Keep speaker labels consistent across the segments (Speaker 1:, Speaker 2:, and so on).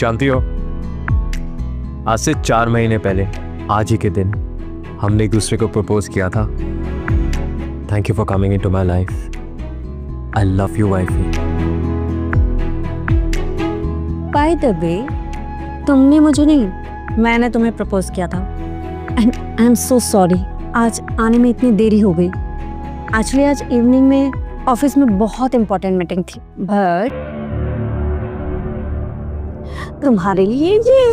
Speaker 1: जानती हो, आज से 4 महीने पहले आज ही के दिन हमने एक दूसरे को प्रपोज किया था। Thank you for coming into my life. I love you wifey.
Speaker 2: By the way, तुमने मुझे नहीं, मैंने तुम्हें प्रपोज किया था। And I am so sorry, आज आने में इतनी देरी हो गई। एक्चुअली आज इवनिंग में ऑफिस में बहुत इंपॉर्टेंट मीटिंग थी, बट तुम्हारे लिए ये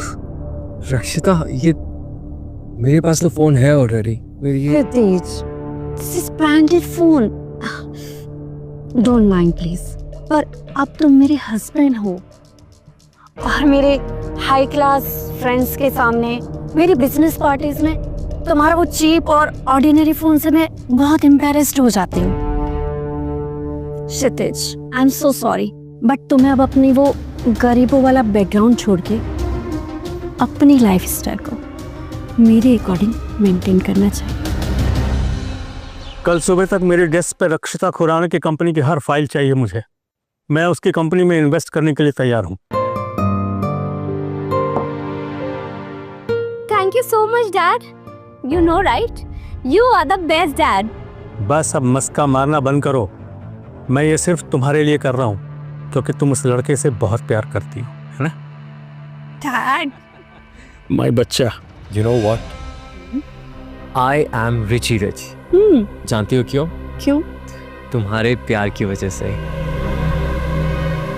Speaker 1: रक्षिता, ये मेरे पास तो फोन है already.
Speaker 2: This is branded phone. Don't mind please, पर अब तुम मेरे हस्बैंड हो और मेरे हाई क्लास फ्रेंड्स के सामने, मेरी बिजनेस पार्टीज में तुम्हारा वो चीप और ऑर्डिनरी फोन से मैं बहुत एम्बैरेस्ड हो जाती हूँ। Kshitij, I am so sorry, but तुम्हें अब अपनी वो गरीबों वाला बैकग्राउंड छोड़ के अपनी लाइफ स्टाइल को मेरे अकॉर्डिंग मेंटेन करना चाहिए।
Speaker 3: कल सुबह तक मेरे डेस्क पर रक्षिता खुराना की कंपनी की हर फाइल चाहिए मुझे। मैं उसकी कंपनी में इन्वेस्ट करने के लिए तैयार हूँ।
Speaker 2: Thank you so much, Dad. You know, right? You are the best dad.
Speaker 3: बस अब मस्का मारना बंद करो। मैं ये सिर्फ तुम्हारे लिए कर रहा हूँ क्योंकि तुम उस लड़के से बहुत प्यार करती हो, है ना?
Speaker 2: Dad.
Speaker 3: माय बच्चा।
Speaker 1: You know what? I am Richie Rich. जानती हो क्यों?
Speaker 2: क्यों?
Speaker 1: तुम्हारे प्यार की वजह से।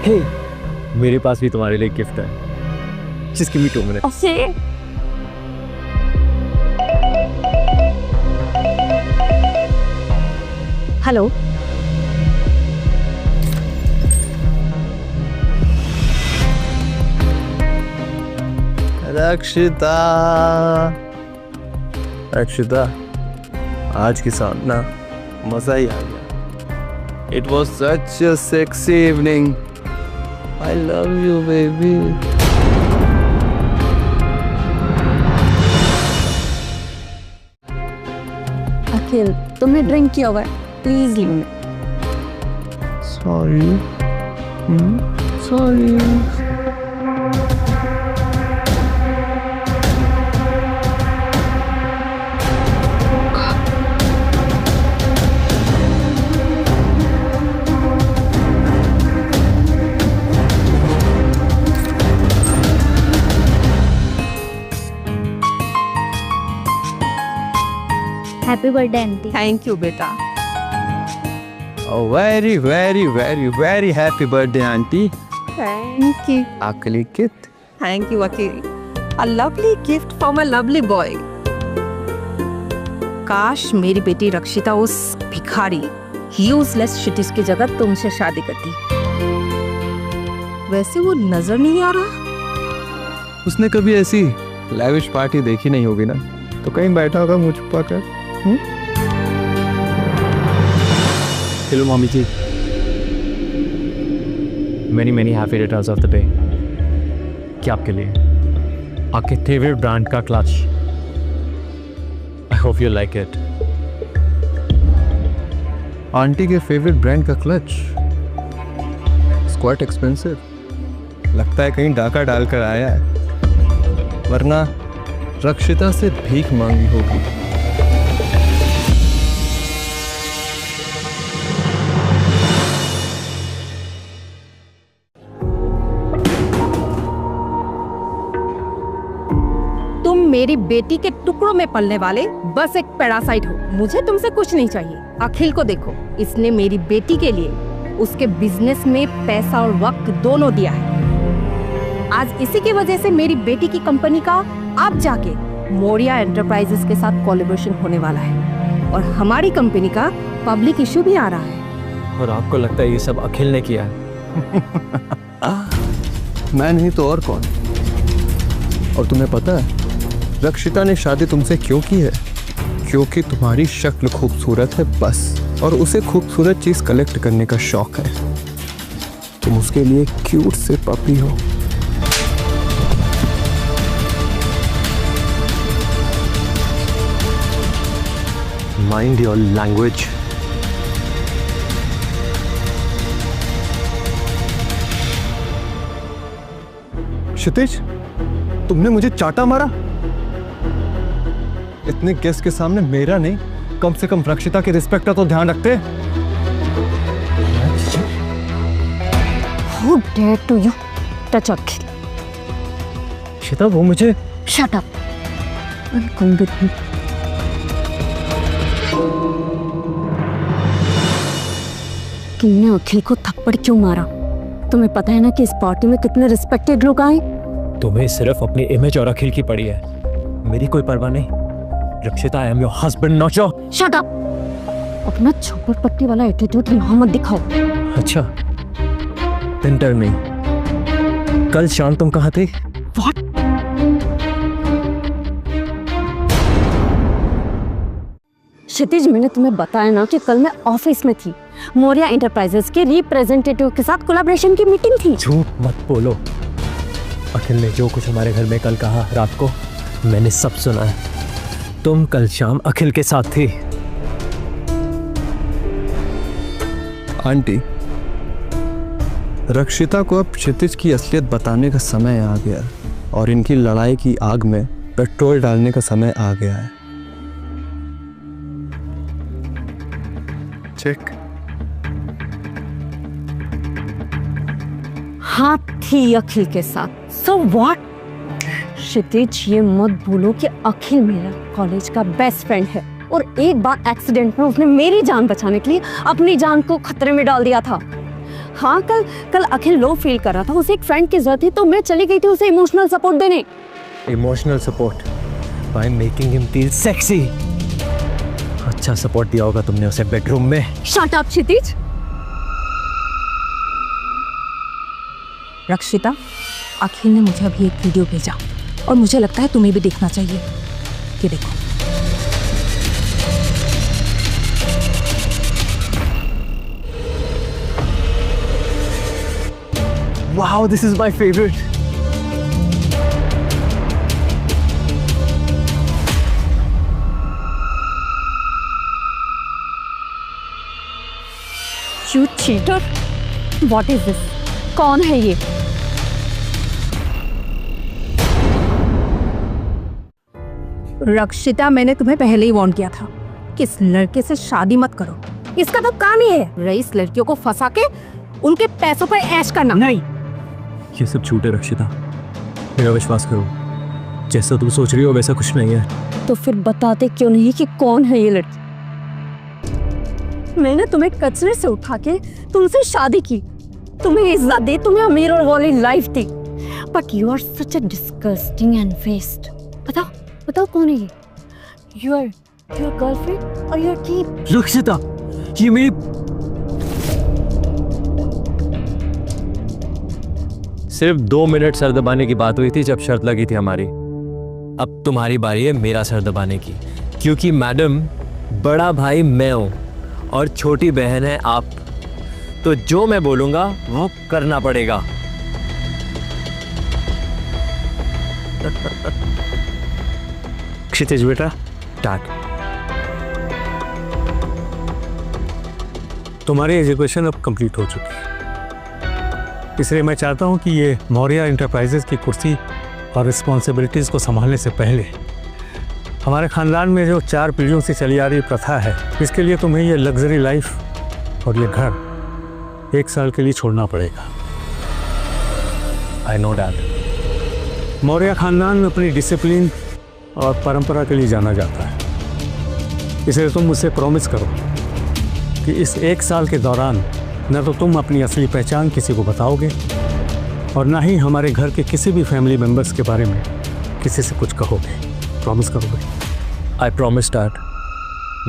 Speaker 1: Hey, मेरे पास भी तुम्हारे लिए गिफ्ट है। Just give me 2 minutes.
Speaker 2: Okay. Hello,
Speaker 4: रक्षिता, रक्षिता, आज के साथ ना मजा ही आ गया। It was such a sexy evening. I love you baby.
Speaker 2: Akhil, तुमने ड्रिंक किया हुआ है, please leave me.
Speaker 4: Sorry, sorry.
Speaker 2: Happy birthday aunty.
Speaker 5: Thank you बेटा।
Speaker 4: Very very very very happy birthday aunty.
Speaker 5: Thank you.
Speaker 4: आखिरी gift.
Speaker 5: Thank you Akhil. A lovely gift from a lovely boy. काश मेरी बेटी रक्षिता उस भिखारी यूजलेस शिटिस की जगह तुमसे शादी करती। वैसे वो नजर नहीं आ रहा।
Speaker 4: उसने कभी ऐसी लैविश पार्टी देखी नहीं होगी ना, तो कहीं बैठा होगा मुंह छुपा कर।
Speaker 1: Hello mummy ji. Many happy returns of the day. क्या आपके लिए? आपके फेवरेट ब्रांड का clutch. I hope you like it.
Speaker 4: Aunty के फेवरेट ब्रांड का क्लच क्वाइट एक्सपेंसिव। लगता है कहीं डाका डालकर आया है, वरना रक्षिता से भीख मांगी होगी।
Speaker 5: तुम मेरी बेटी के टुकड़ों में पलने वाले बस एक पैरासाइट हो। मुझे तुमसे कुछ नहीं चाहिए। अखिल को देखो, इसने मेरी बेटी के लिए उसके बिजनेस में पैसा और वक्त दोनों दिया है। आज इसी की वजह से मेरी बेटी की कंपनी का अब जाके मोरिया एंटरप्राइजेस के साथ कोलैबोरेशन होने वाला है और हमारी कंपनी का पब्लिक इशू भी आ रहा है।
Speaker 1: और आपको लगता है ये सब अखिल ने किया है?
Speaker 4: मैं नहीं तो और कौन? और तुम्हें पता है रक्षिता ने शादी तुमसे क्यों की है? क्योंकि तुम्हारी शक्ल खूबसूरत है बस, और उसे खूबसूरत चीज कलेक्ट करने का शौक है। तुम उसके लिए क्यूट से पपी हो।
Speaker 1: Mind your language.
Speaker 4: क्षितिज, तुमने मुझे चाटा मारा? इतने गेस्ट के सामने मेरा नहीं, कम से कम रक्षिता की रिस्पेक्ट का तो ध्यान रखते।
Speaker 2: Who dare to you touch Akhil?
Speaker 1: Shweta, वो मुझे
Speaker 2: Shut up and come with me. तुमने अखिल को थप्पड़ क्यों मारा? तुम्हें पता है ना कि इस पार्टी में कितने रिस्पेक्टेड लोग आए।
Speaker 1: तुम्हें सिर्फ अपनी इमेज और अखिल की पड़ी है, मेरी कोई परवाह नहीं। रक्षिता, I am your husband, not your.
Speaker 2: Shut up. अपना छोपर पट्टी वाला एटीट्यूड यहाँ मत दिखाओ।
Speaker 1: अच्छा, इंटर नहीं। कल शाम तुम कहाँ थे?
Speaker 2: What? क्षितिज, मैंने तुम्हें बताया ना कि कल मैं ऑफिस में थी। मौर्या एंटरप्राइजेस के रिप्रेजेंटेटिव के साथ कोलैबोरेशन की मीटिंग थी।
Speaker 1: झूठ मत बोलो। अखिल ने जो कुछ हमारे घर में कल कहा रात को, मैंने सब सुना है। तुम कल शाम अखिल के साथ थी।
Speaker 4: आंटी, रक्षिता को अब क्षितिज की असलियत बताने का समय आ गया और इनकी लड़ाई की आग में पेट्रोल डालने का समय आ गया है। चेक।
Speaker 2: हाँ, थी अखिल के साथ। So what? क्षितिज, ये मत भूलो कि अखिल मेरा कॉलेज का बेस्ट फ्रेंड है और एक बार एक्सीडेंट में उसने मेरी जान बचाने के लिए अपनी जान को खतरे में डाल दिया था। हाँ, कल अखिल लो फील कर रहा था, उसे एक फ्रेंड की जरूरत थी, तो मैं चली गई थी उसे इमोशनल सपोर्ट देने।
Speaker 1: Emotional support by making him feel sexy. अच्छा सपोर्ट दिया होगा तुमने उसे बेडरूम में।
Speaker 2: शट अप क्षितिज।
Speaker 5: रक्षिता, अखिल ने मुझे अभी एक वीडियो भेजा और मुझे लगता है तुम्हें भी देखना चाहिए। ये देखो।
Speaker 1: Wow, this is my favorite.
Speaker 2: You cheater! What is this? कौन है ये?
Speaker 5: रक्षिता, मैंने तुम्हें पहले ही वार्न किया था कि इस लड़के से शादी मत करो। इसका तो काम ही है रईस लड़कियों को फंसा के उनके पैसों पर ऐश करना।
Speaker 1: नहीं, ये सब झूठ है रक्षिता, मेरा विश्वास करो। जैसा तुम सोच रही हो वैसा कुछ नहीं है।
Speaker 2: तो फिर बताते क्यों नहीं कि कौन है ये लड़की? मैंने तुम्हें कचरे से उठा के तुमसे शादी की, तुम्हें इज्जत दी, तुम्हें अमीर और वाली लाइफ दी, but you are such a disgusting and waste. बताओ कौन है ये? योर गर्लफ्रेंड और योर कीप?
Speaker 1: रक्षिता, ये मेरी सिर्फ 2 मिनट सर दबाने की बात हुई थी जब शर्त लगी थी हमारी। अब तुम्हारी बारी है मेरा सर दबाने की, क्योंकि मैडम बड़ा भाई मैं हूं और छोटी बहन है आप। तो जो मैं बोलूंगा वो करना पड़ेगा।
Speaker 3: क्षितिज बेटा,
Speaker 1: टाट।
Speaker 3: तुम्हारी एजुकेशन अब कंप्लीट हो चुकी है, इसलिए मैं चाहता हूं कि ये मौर्या एंटरप्राइजेस की कुर्सी और रिस्पॉन्सिबिलिटीज़ को संभालने से पहले हमारे ख़ानदान में जो 4 पीढ़ियों से चली आ रही प्रथा है, इसके लिए तुम्हें ये लग्जरी लाइफ और ये घर 1 साल के लिए छोड़ना पड़ेगा।
Speaker 1: I know dad.
Speaker 3: मौर्य ख़ानदान अपनी डिसिप्लिन और परंपरा के लिए जाना जाता है, इसलिए तुम मुझसे प्रॉमिस करो कि इस 1 साल के दौरान न तो तुम अपनी असली पहचान किसी को बताओगे और ना ही हमारे घर के किसी भी फैमिली मेम्बर्स के बारे में किसी से कुछ कहोगे। प्रॉमिस करोगे?
Speaker 1: I promise dad.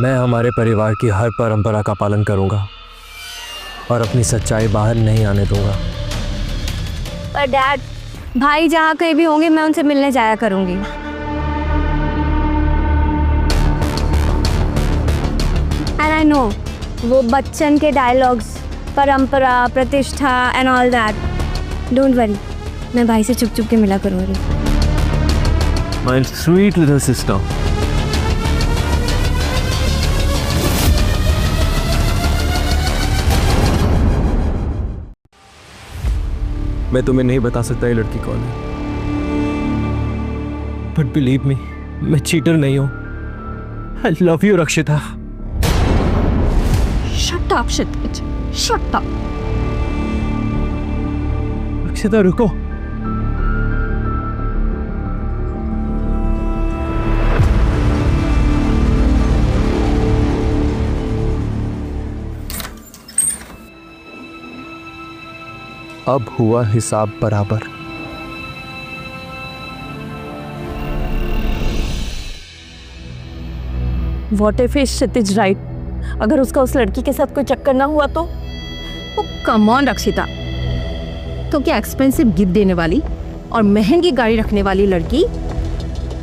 Speaker 1: मैं हमारे परिवार की हर परंपरा का पालन करूंगा और अपनी सच्चाई बाहर नहीं आने दूंगा।
Speaker 2: पर डैड, भाई जहाँ कहीं भी होंगे मैं उनसे मिलने जाया करूंगी। एंड आई नो वो बच्चन के डायलॉग्स, परंपरा, प्रतिष्ठा and all that. Don't worry, मैं भाई से चुप चुप के मिला करूंगी।
Speaker 1: My sweet little sister. मैं तुम्हें नहीं बता सकता ये लड़की कौन है, बट बिलीव मी, मैं चीटर नहीं हूं। आई लव यू रक्षिता।
Speaker 2: शट अप क्षितिज, शट अप।
Speaker 1: रक्षिता रुको।
Speaker 4: अब हुआ हिसाब बराबर।
Speaker 2: What if is Kshitij right? अगर उसका उस लड़की के साथ कोई चक्कर ना हुआ तो?
Speaker 5: कम ऑन रक्षिता, तो क्या एक्सपेंसिव गिफ्ट देने वाली और महंगी गाड़ी रखने वाली लड़की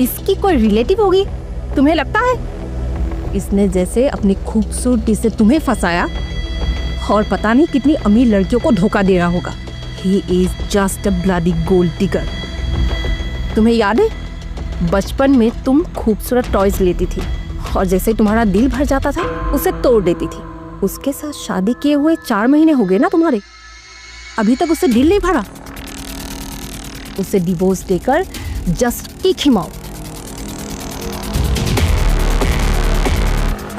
Speaker 5: इसकी कोई रिलेटिव होगी? तुम्हें लगता है इसने जैसे अपनी खूबसूरती से तुम्हें फंसाया और पता नहीं कितनी अमीर लड़कियों को धोखा दे रहा होगा? He is just a bloody gold digger. तुम्हें याद है बचपन में तुम खूबसूरत टॉयज लेती थी और जैसे तुम्हारा दिल भर जाता था उसे तोड़ देती थी। उसके साथ शादी किए हुए 4 महीने हो गए ना तुम्हारे, अभी तक उसे दिल नहीं भरा? उसे डिवोर्स देकर जस्ट किक हिम आउट।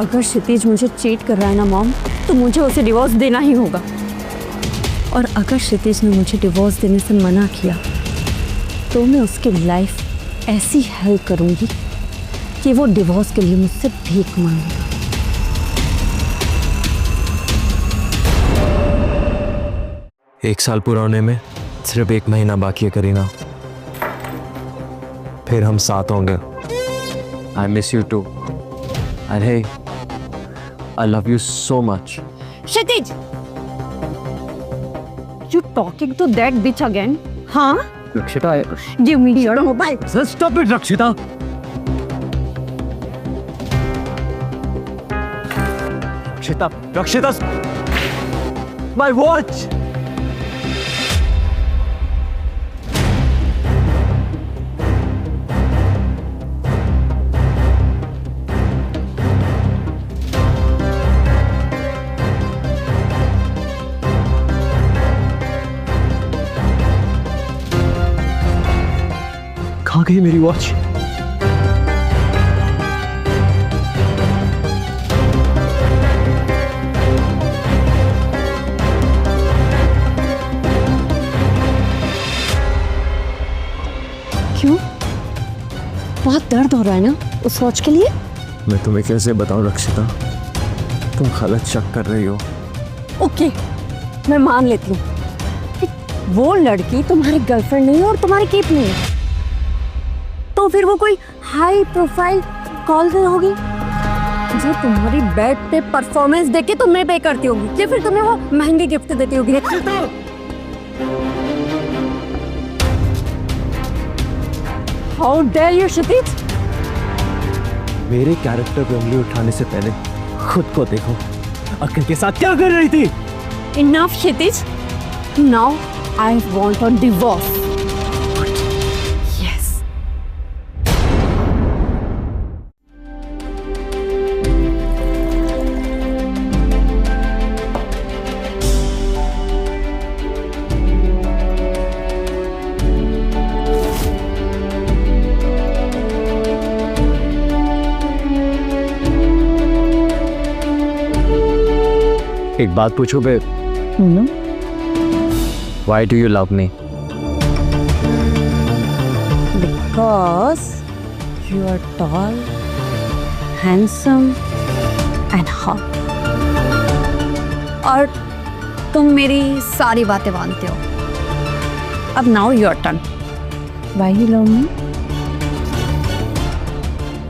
Speaker 2: अगर क्षितिज मुझे चीट कर रहा है ना मॉम, तो मुझे उसे डिवोर्स देना ही होगा। और अगर क्षितिज ने मुझे डिवोर्स देने से मना किया तो मैं उसकी लाइफ ऐसी हेल्प करूंगी कि वो डिवोर्स के लिए मुझसे भीख मांगेगा।
Speaker 1: एक साल पूरा होने में सिर्फ 1 महीना बाकी है करीना, फिर हम साथ होंगे। I miss you too and hey, I love you so much.
Speaker 2: Kshitij, you talking to that bitch again? हाँ?
Speaker 1: रक्षिता,
Speaker 2: Give me your mobile.
Speaker 1: stop it रक्षिता। रक्षिता, रक्षिता, my watch। कहाँ गई मेरी वॉच?
Speaker 2: क्यों? बहुत दर्द हो रहा है ना उस वॉच के लिए?
Speaker 1: मैं तुम्हें कैसे बताऊं रक्षिता, तुम गलत शक कर रही हो।
Speaker 2: ओके, मैं मान लेती हूँ कि वो लड़की तुम्हारी गर्लफ्रेंड नहीं है और तुम्हारी कीप नहीं है, तो फिर वो कोई हाई प्रोफाइल कॉल गर्ल होगी जो तुम्हारी बेड पे परफॉर्मेंस देके तुम्हें पे करती होगी, या फिर तुम्हें वो महंगे गिफ्ट देती होगी। हाउ डेयर यू क्षितिज!
Speaker 1: मेरे कैरेक्टर पे उंगली उठाने से पहले खुद को देखो, अखिल के साथ क्या कर रही थी?
Speaker 2: Enough Kshitij, now I want a divorce. Yes.
Speaker 1: एक बात पूछो बे, why do you love me?
Speaker 2: Because you are tall, handsome and hot. और तुम मेरी सारी बातें मानते हो। अब now your turn. Why you love me?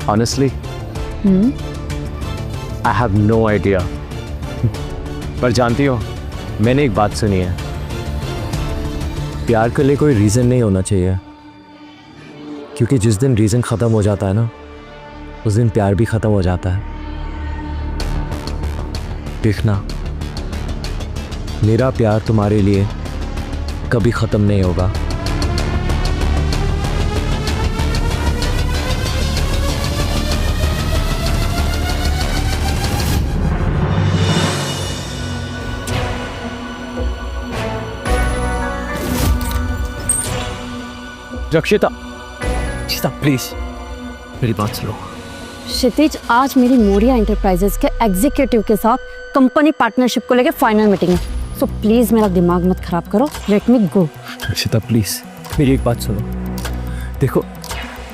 Speaker 1: Honestly, I have no idea. पर जानती हो, मैंने एक बात सुनी है, प्यार के लिए कोई रीज़न नहीं होना चाहिए, क्योंकि जिस दिन रीज़न ख़त्म हो जाता है ना, उस दिन प्यार भी ख़त्म हो जाता है। देखना, मेरा प्यार तुम्हारे लिए कभी ख़त्म नहीं होगा। रक्षिता, रक्षिता प्लीज मेरी बात सुनो।
Speaker 2: क्षितिज, आज मेरी मौर्या एंटरप्राइजेस के एग्जीक्यूटिव के साथ कंपनी पार्टनरशिप को लेकर फाइनल मीटिंग है, सो प्लीज मेरा दिमाग मत खराब करो, लेट मी गो।
Speaker 1: रक्षिता प्लीज मेरी एक बात सुनो। देखो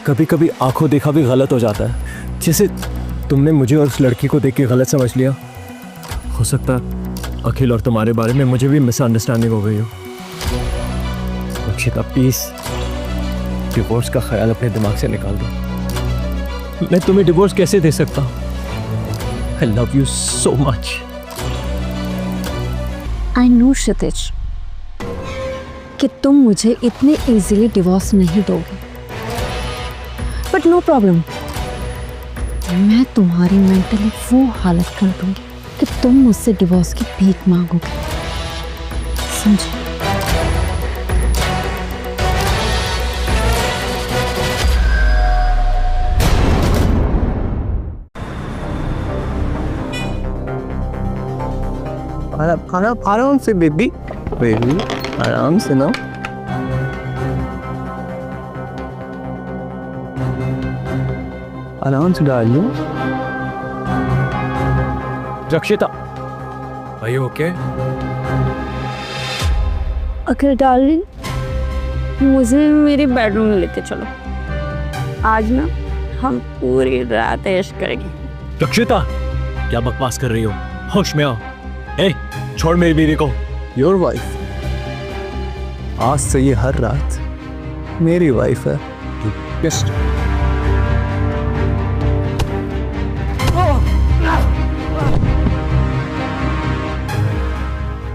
Speaker 1: कभी कभी आंखों देखा भी गलत हो जाता है, जैसे तुमने मुझे और उस लड़की को देख के गलत समझ लिया। हो सकता है अखिल और तुम्हारे बारे में मुझे भी मिसअंडरस्टैंडिंग हो गई हो। रक्षिता प्लीज डिवोर्स का ख्याल अपने दिमाग से निकाल दो। मैं तुम्हें डिवोर्स कैसे दे सकता हूँ? I love you so much.
Speaker 2: I know Kshitij कि तुम मुझे इतने इजीली डिवोर्स नहीं दोगे, बट नो प्रॉब्लम, मैं तुम्हारी मेंटली वो हालत कर दूंगी कि तुम मुझसे डिवोर्स की भीख मांगोगे, समझे?
Speaker 4: आराम से बेबी, बेबी आराम से ना। आराम से डालिए।
Speaker 1: रक्षिता भाई ओके?
Speaker 2: अखिल डार्लिंग, मुझे मेरे बेडरूम में लेके चलो, आज ना हम पूरी रात ऐश करेंगे।
Speaker 1: रक्षिता क्या बकवास कर रही हो? होश में आओ। ए छोड़ मेरी बीवी को।
Speaker 4: योर वाइफ, आज से ये हर रात मेरी वाइफ है। Just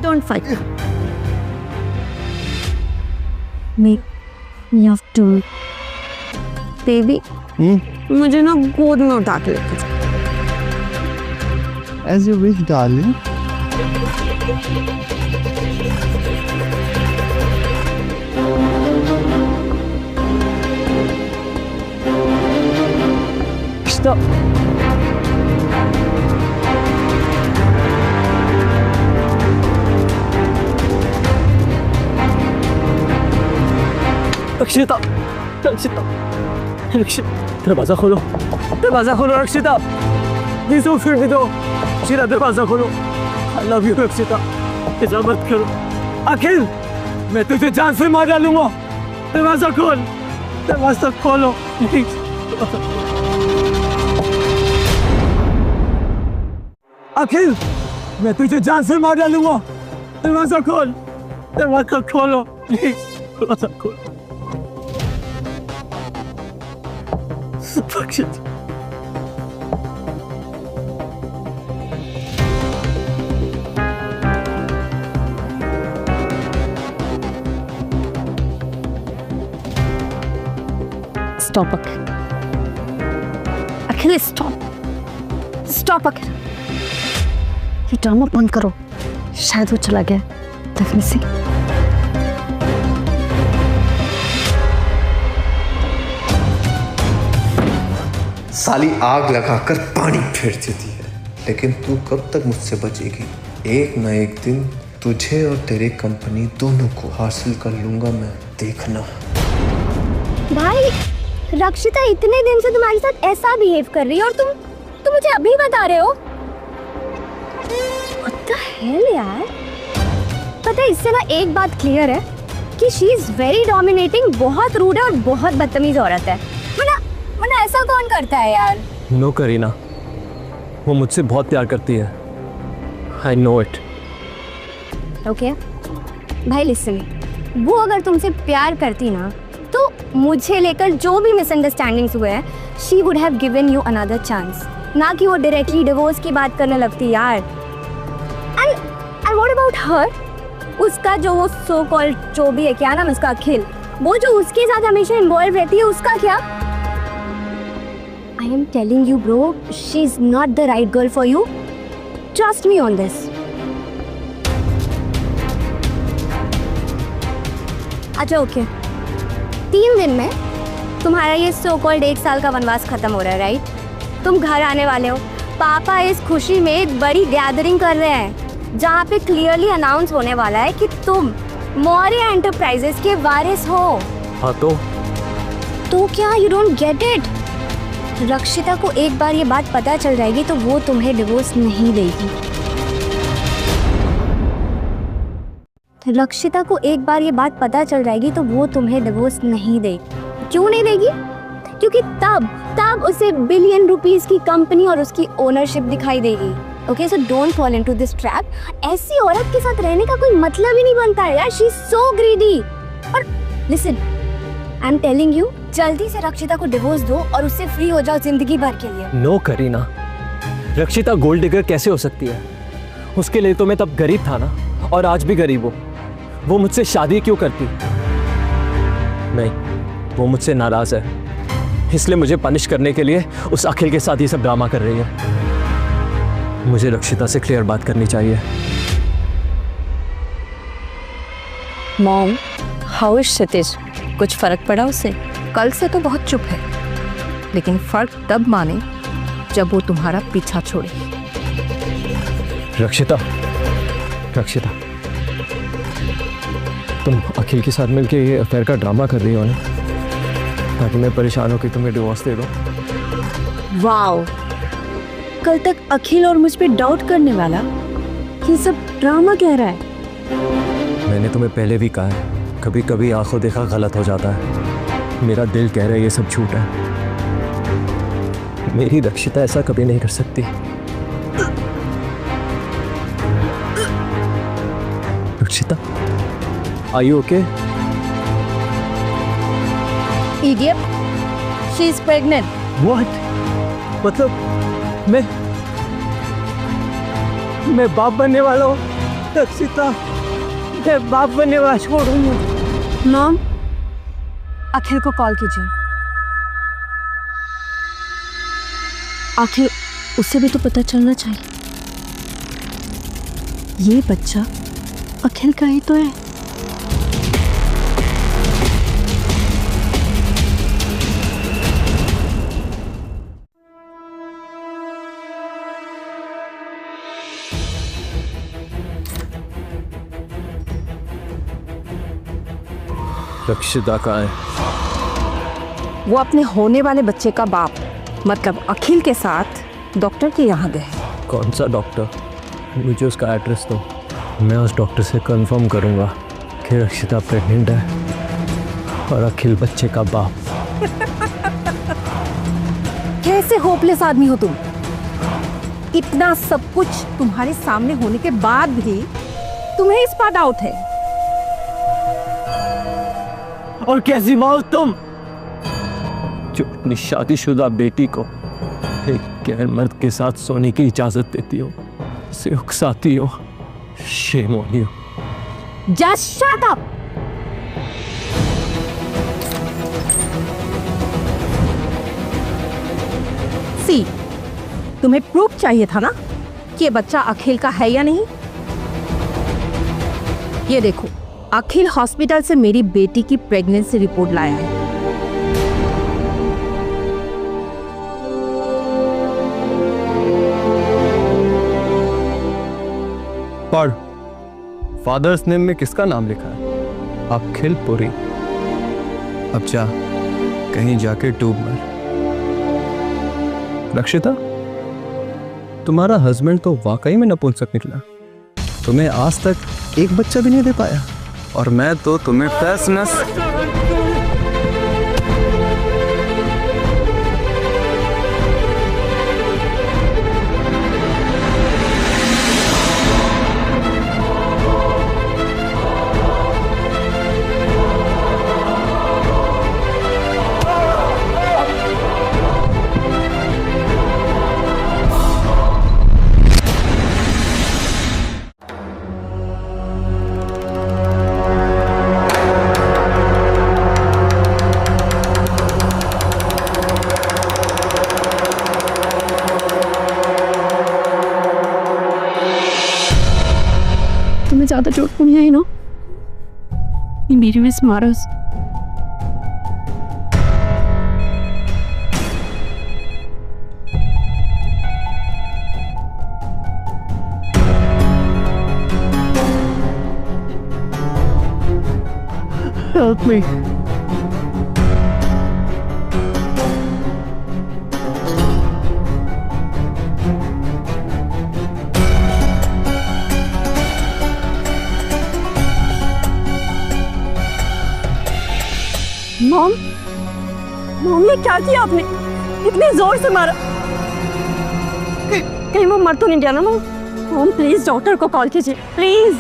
Speaker 2: Don't fight. Me love to baby. मुझे ना गोद में उठा के लेके चलो।
Speaker 4: as you wish, darling.
Speaker 1: Stop. रक्षिता, रक्षिता, रक्षिता, दरवाजा खोलो, दरवाजा खोलो रक्षिता, प्लीज दो फिर भी दो, रक्षिता दरवाजा खोलो। I love you रक्षिता, ऐसा मत करो। अखिल, मैं तुझे जान से मार डालूंगा। दरवाजा खोल, दरवाजा खोलो, प्लीज। अखिल, मैं तुझे जान से मार डालूंगा। दरवाजा खोल, दरवाजा खोलो, प्लीज, दरवाजा खोलो। रक्षिता,
Speaker 2: Stop, Akhil. Akhil, stop. Stop, Akhil. ये ड्रामा बंद करो। शायद वो चला गया देखने से।
Speaker 4: साली आग लगाकर पानी फेर देती है, लेकिन तू कब तक मुझसे बचेगी? एक न एक दिन तुझे और तेरी कंपनी दोनों को हासिल कर लूंगा मैं, देखना।
Speaker 6: भाई, रक्षिता इतने दिन से तुम्हारे साथ ऐसा बिहेव कर रही है और तुम मुझे अभी बता रहे हो? What the hell यार? पता है, इससे ना एक बात क्लियर है कि शी इज वेरी डोमिनेटिंग, बहुत रूड है और बहुत बदतमीज औरत है। वरना ऐसा कौन करता है यार?
Speaker 1: नो करीना, वो मुझसे बहुत प्यार करती है। I know it.
Speaker 6: ओके भाई लिसन, वो अगर तुमसे प्यार करती ना तो मुझे लेकर जो भी मिसअंडरस्टैंडिंग्स हुए हैं, she would have given you another chance, ना कि वो डायरेक्टली डिवोर्स की बात करने लगती यार। And what about her? उसका जो वो सो कॉल्ड जो भी है, क्या नाम उसका, अखिल, वो जो उसके साथ हमेशा इन्वॉल्व रहती है, उसका क्या? आई am telling you bro, she is not the right girl for you. Trust me on this. अच्छा ओके, 3 दिन में तुम्हारा ये सो कॉल्ड 1 साल का वनवास खत्म हो रहा है, राइट? तुम घर आने वाले हो। पापा इस खुशी में एक बड़ी गैदरिंग कर रहे हैं जहाँ पे क्लियरली अनाउंस होने वाला है कि तुम मौर्य एंटरप्राइजेस के वारिस हो।
Speaker 1: हाँ तो
Speaker 6: तो क्या यू डोंट गेट इट? रक्षिता को एक बार ये बात पता चल जाएगी तो वो तुम्हें डिवोर्स नहीं देगी। रक्षिता को एक बार ये बात पता चल जाएगी तो वो तुम्हें डिवोर्स नहीं देगी। क्यों नहीं देगी? क्योंकि तब उसे बिलियन रुपीस की कंपनी और उसकी ओनरशिप दिखाई देगी। Okay, so don't fall into this trap. ऐसी औरत के साथ रहने का कोई मतलब ही नहीं बनता है यार। She is so greedy. और listen, I am telling you, जल्दी से रक्षिता को डिवोर्स दो और उससे फ्री हो जाओ जिंदगी भर के लिए।
Speaker 1: नो करीना, रक्षिता गोल्ड डिगर कैसे हो सकती है? उसके लिए तो मैं तब गरीब था ना, और आज भी गरीब हूँ। वो मुझसे शादी क्यों करती? नहीं, वो मुझसे नाराज है, इसलिए मुझे पनिश करने के लिए उस अखिल के साथ ये सब ड्रामा कर रही है। मुझे रक्षिता से क्लियर बात करनी चाहिए।
Speaker 5: मॉम, हाउ इज क्षितिज? कुछ फर्क पड़ा उसे? कल से तो बहुत चुप है, लेकिन फर्क तब माने जब वो तुम्हारा पीछा छोड़े।
Speaker 1: रक्षिता, तुम अखिल के साथ मिलके ये अफेयर का ड्रामा कर रही हो ना, ताकि मैं परेशान होकर तुम्हें डिवोर्स दे दूं।
Speaker 2: वाओ, कल तक अखिल और मुझ पे डाउट करने वाला ये सब ड्रामा कह रहा है।
Speaker 1: मैंने तुम्हें पहले भी कहा है, कभी कभी आंखों देखा गलत हो जाता है। मेरा दिल कह रहा है ये सब झूठ है। मेरी रक्षिता ऐसा कभी नहीं कर सकती। Rakshita, are you okay?
Speaker 5: Idiot, she is pregnant.
Speaker 1: What? मतलब मैं बाप बनने वाला हूँ? रक्षिता, मैं बाप बनने वाला छोड़ूंगा।
Speaker 2: मॉम, अखिल को कॉल कीजिए। आखिर उसे भी तो पता चलना चाहिए। ये बच्चा अखिल का ही तो है।
Speaker 1: रक्षिता कहाँ है?
Speaker 5: वो अपने होने वाले बच्चे का बाप मतलब अखिल के साथ डॉक्टर के यहाँ गए।
Speaker 1: कौन सा डॉक्टर? मुझे उसका एड्रेस दो, मैं उस डॉक्टर से कंफर्म करूंगा कि रक्षिता प्रेग्नेंट है और अखिल बच्चे का बाप।
Speaker 5: कैसे होपलेस आदमी हो तुम? इतना सब कुछ तुम्हारे सामने होने के बाद भी तुम्हें इस पर डाउट है।
Speaker 1: और कैसी माँ हो तुम जो अपनी शादीशुदा बेटी को एक गैर मर्द के साथ सोने की इजाजत देती हो, उसे उकसाती हो। Shame on you.
Speaker 5: Just shut up. See, तुम्हें प्रूफ चाहिए था ना कि ये बच्चा अखिल का है या नहीं। ये देखो, अखिल हॉस्पिटल से मेरी बेटी की प्रेगनेंसी रिपोर्ट लाया है।
Speaker 4: पढ़, फादर्स नेम में किसका नाम लिखा है? अखिल पुरी। अब जा, कहीं जाके डूब मर। रक्षिता, तुम्हारा हस्बैंड तो वाकई में नपुंसक निकला। तुम्हें आज तक एक बच्चा भी नहीं दे पाया, और मैं तो तुम्हें तहस नस।
Speaker 2: तुम्हें ज्यादा चोट नहीं आई ना? मेरी मिस मारस।
Speaker 1: Help me.
Speaker 2: ये क्या किया आपने? इतने जोर से मारा, कहीं वो मर तो नहीं गया ना? मॉम प्लीज डॉक्टर को कॉल कीजिए please.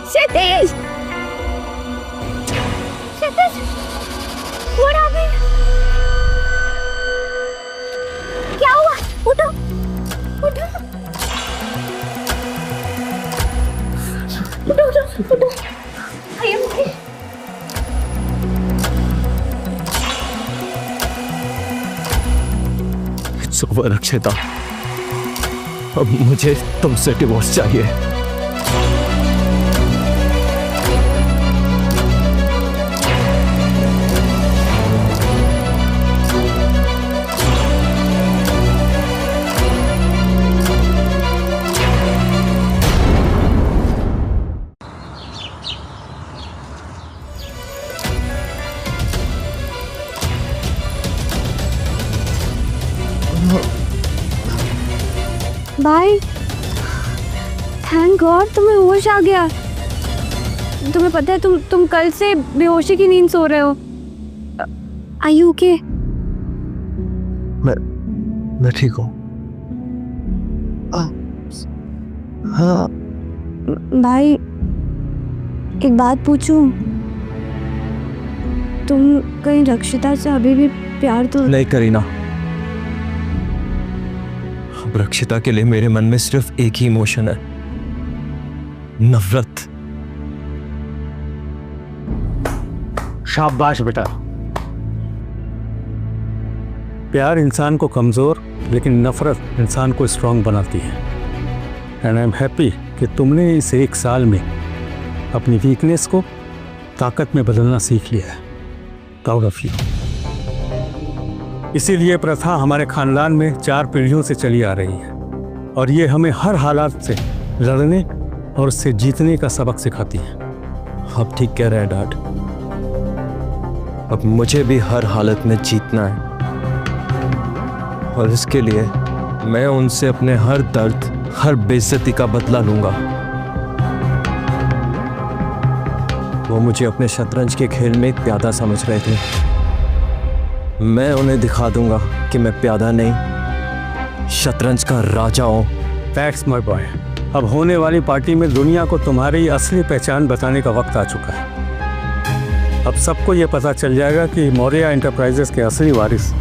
Speaker 2: Kshitij, Kshitij, what happened? क्या हुआ? उठो, उठो, उठो, उठो, उठो। Are you okay?
Speaker 4: It's over Akshata, अब मुझे तुमसे डिवोर्स चाहिए।
Speaker 6: भाई, थैंक गॉड तुम्हें होश आ गया। तुम्हें पता है तुम कल से बेहोशी की नींद सो रहे हो। Are you okay?
Speaker 4: मैं ठीक हूँ। हाँ
Speaker 6: भाई, एक बात पूछूं? तुम कहीं रक्षिता से अभी भी प्यार तो
Speaker 4: नहीं करीना, अब रक्षिता के लिए मेरे मन में सिर्फ एक ही इमोशन है, नफरत।
Speaker 3: शाबाश बेटा। प्यार इंसान को कमज़ोर लेकिन नफरत इंसान को स्ट्रांग बनाती है। एंड आई एम हैप्पी कि तुमने इस 1 साल में अपनी वीकनेस को ताकत में बदलना सीख लिया है। Proud of you. इसीलिए प्रथा हमारे खानदान में 4 पीढ़ियों से चली आ रही है और ये हमें हर हालात से लड़ने और उससे जीतने का सबक सिखाती है।
Speaker 4: आप ठीक कह रहे हैं डैड, अब मुझे भी हर हालत में जीतना है और इसके लिए मैं उनसे अपने हर दर्द, हर बेइज्जती का बदला लूंगा। वो मुझे अपने शतरंज के खेल में एक प्यादा समझ रहे थे, मैं उन्हें दिखा दूंगा कि मैं प्यादा नहीं, शतरंज का राजा हूं।
Speaker 3: That's my boy. अब होने वाली पार्टी में दुनिया को तुम्हारी असली पहचान बताने का वक्त आ चुका है। अब सबको ये पता चल जाएगा कि मौर्य एंटरप्राइजेस के असली वारिस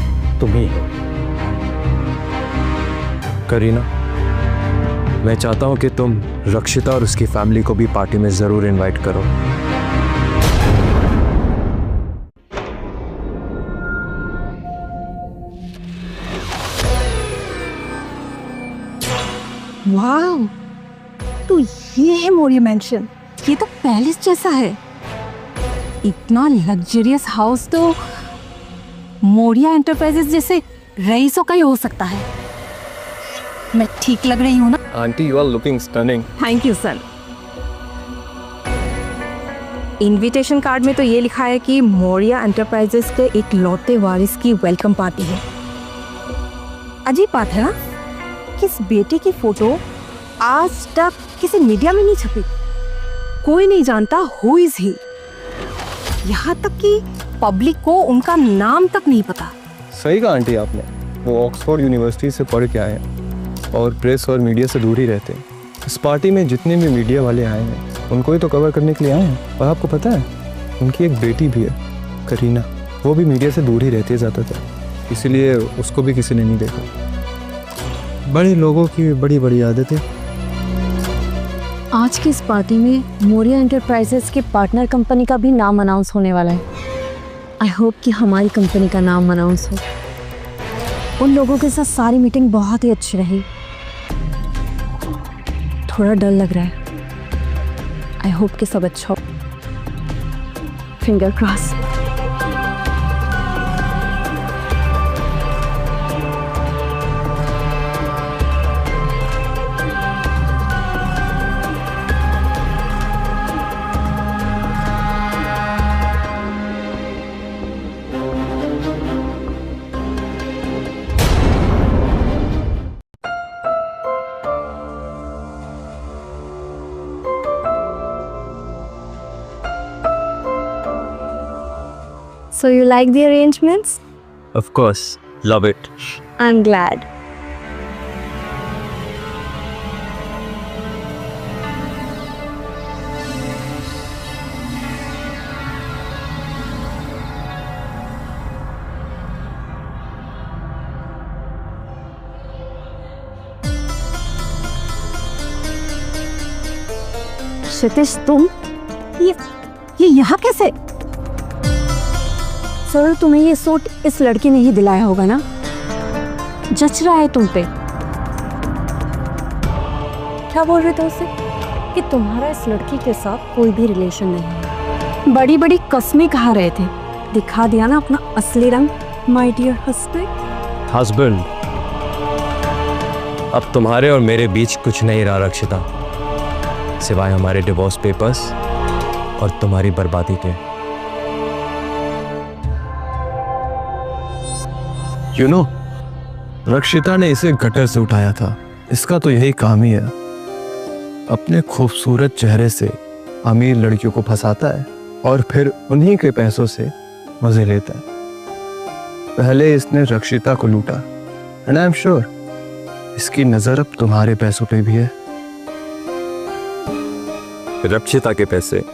Speaker 3: तुम ही हो।
Speaker 4: करीना, मैं चाहता हूं कि तुम रक्षिता और उसकी फैमिली को भी पार्टी में जरूर इनवाइट करो।
Speaker 5: वाह, तो ये है मौर्य मैंशन। ये तो पैलेस जैसा है। इतना लग्जरियस हाउस तो मौर्य एंटरप्राइजेस जैसे रईसों का ही हो सकता है। मैं ठीक लग रही हूँ ना?
Speaker 4: Aunty, you are looking stunning.
Speaker 5: Thank you sir. Invitation card में तो ये लिखा है कि मौर्य एंटरप्राइजेस के एक लौते वारिस की वेलकम पार्टी है। अजीब बात है ना, किस बेटे की फोटो आज तक किसी मीडिया में नहीं छपी। कोई नहीं जानता हु इज ही। यहाँ तक कि पब्लिक को उनका नाम तक नहीं पता।
Speaker 4: सही कहा आंटी आपने, वो ऑक्सफोर्ड यूनिवर्सिटी से पढ़ के आए हैं और प्रेस और मीडिया से दूर ही रहते हैं। इस पार्टी में जितने भी मीडिया वाले आए हैं उनको ही तो कवर करने के लिए आए हैं। और आपको पता है उनकी एक बेटी भी है, करीना, वो भी मीडिया से दूर ही रहती है ज़्यादातर, इसीलिए उसको भी किसी ने नहीं देखा। बड़े लोगों की बड़ी बड़ी आदतें।
Speaker 2: आज की इस पार्टी में मौर्य एंटरप्राइजेस के पार्टनर कंपनी का भी नाम अनाउंस होने वाला है। आई होप कि हमारी कंपनी का नाम अनाउंस हो। उन लोगों के साथ सारी मीटिंग बहुत ही अच्छी रही। थोड़ा डर लग रहा है। आई होप कि सब अच्छा हो। Finger cross.
Speaker 6: So you like the arrangements?
Speaker 1: Of course, love it.
Speaker 6: I'm glad.
Speaker 2: क्षितिज तुम ये यहाँ कैसे? सर तुम्हें ये सूट इस लड़की ने ही दिलाया होगा ना? जच रहा है तुम पे। क्या बोल रहे थे उसे कि तुम्हारा इस लड़की के साथ कोई भी रिलेशन नहीं है? बड़ी बड़ी कस्में खा रहे थे। दिखा दिया ना अपना असली रंग, माय डियर
Speaker 1: हस्बैंड। अब तुम्हारे और मेरे बीच कुछ नहीं रहा रक्षिता, सिवाय हमारे डिवोर्स पेपर्स और तुम्हारी बर्बादी के।
Speaker 4: You know, रक्षिता ने इसे गटर से उठाया था। इसका तो यही काम ही है, अपने खूबसूरत चेहरे से अमीर लड़कियों को फंसाता है और फिर उन्हीं के पैसों से मजे लेता है। पहले इसने रक्षिता को लूटा एंड आई एम श्योर इसकी नजर अब तुम्हारे पैसों पे भी है।
Speaker 1: रक्षिता के पैसे?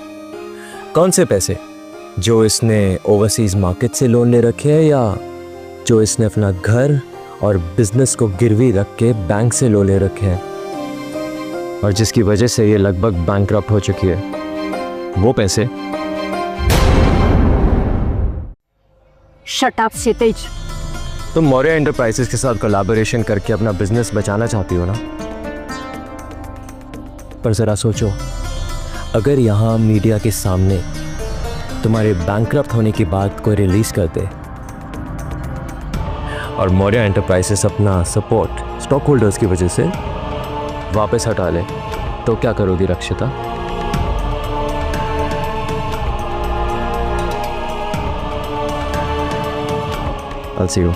Speaker 1: कौन से पैसे? जो इसने ओवरसीज मार्केट से लोन ले रखे हैं या जो इसने अपना घर और बिजनेस को गिरवी रख के बैंक से लोन ले रखे हैं और जिसकी वजह से ये लगभग बैंकरप्ट हो चुकी है, वो पैसे?
Speaker 2: शट अप क्षितिज।
Speaker 1: तुम मौर्य एंटरप्राइजेस के साथ कोलैबोरेशन करके अपना बिजनेस बचाना चाहती हो ना? पर जरा सोचो, अगर यहाँ मीडिया के सामने तुम्हारे बैंकरप्ट होने की बात को रिलीज करते और मौर्य एंटरप्राइजेस अपना सपोर्ट स्टॉक होल्डर्स की वजह से वापस हटा ले, तो क्या करोगी रक्षिता? I'll see you.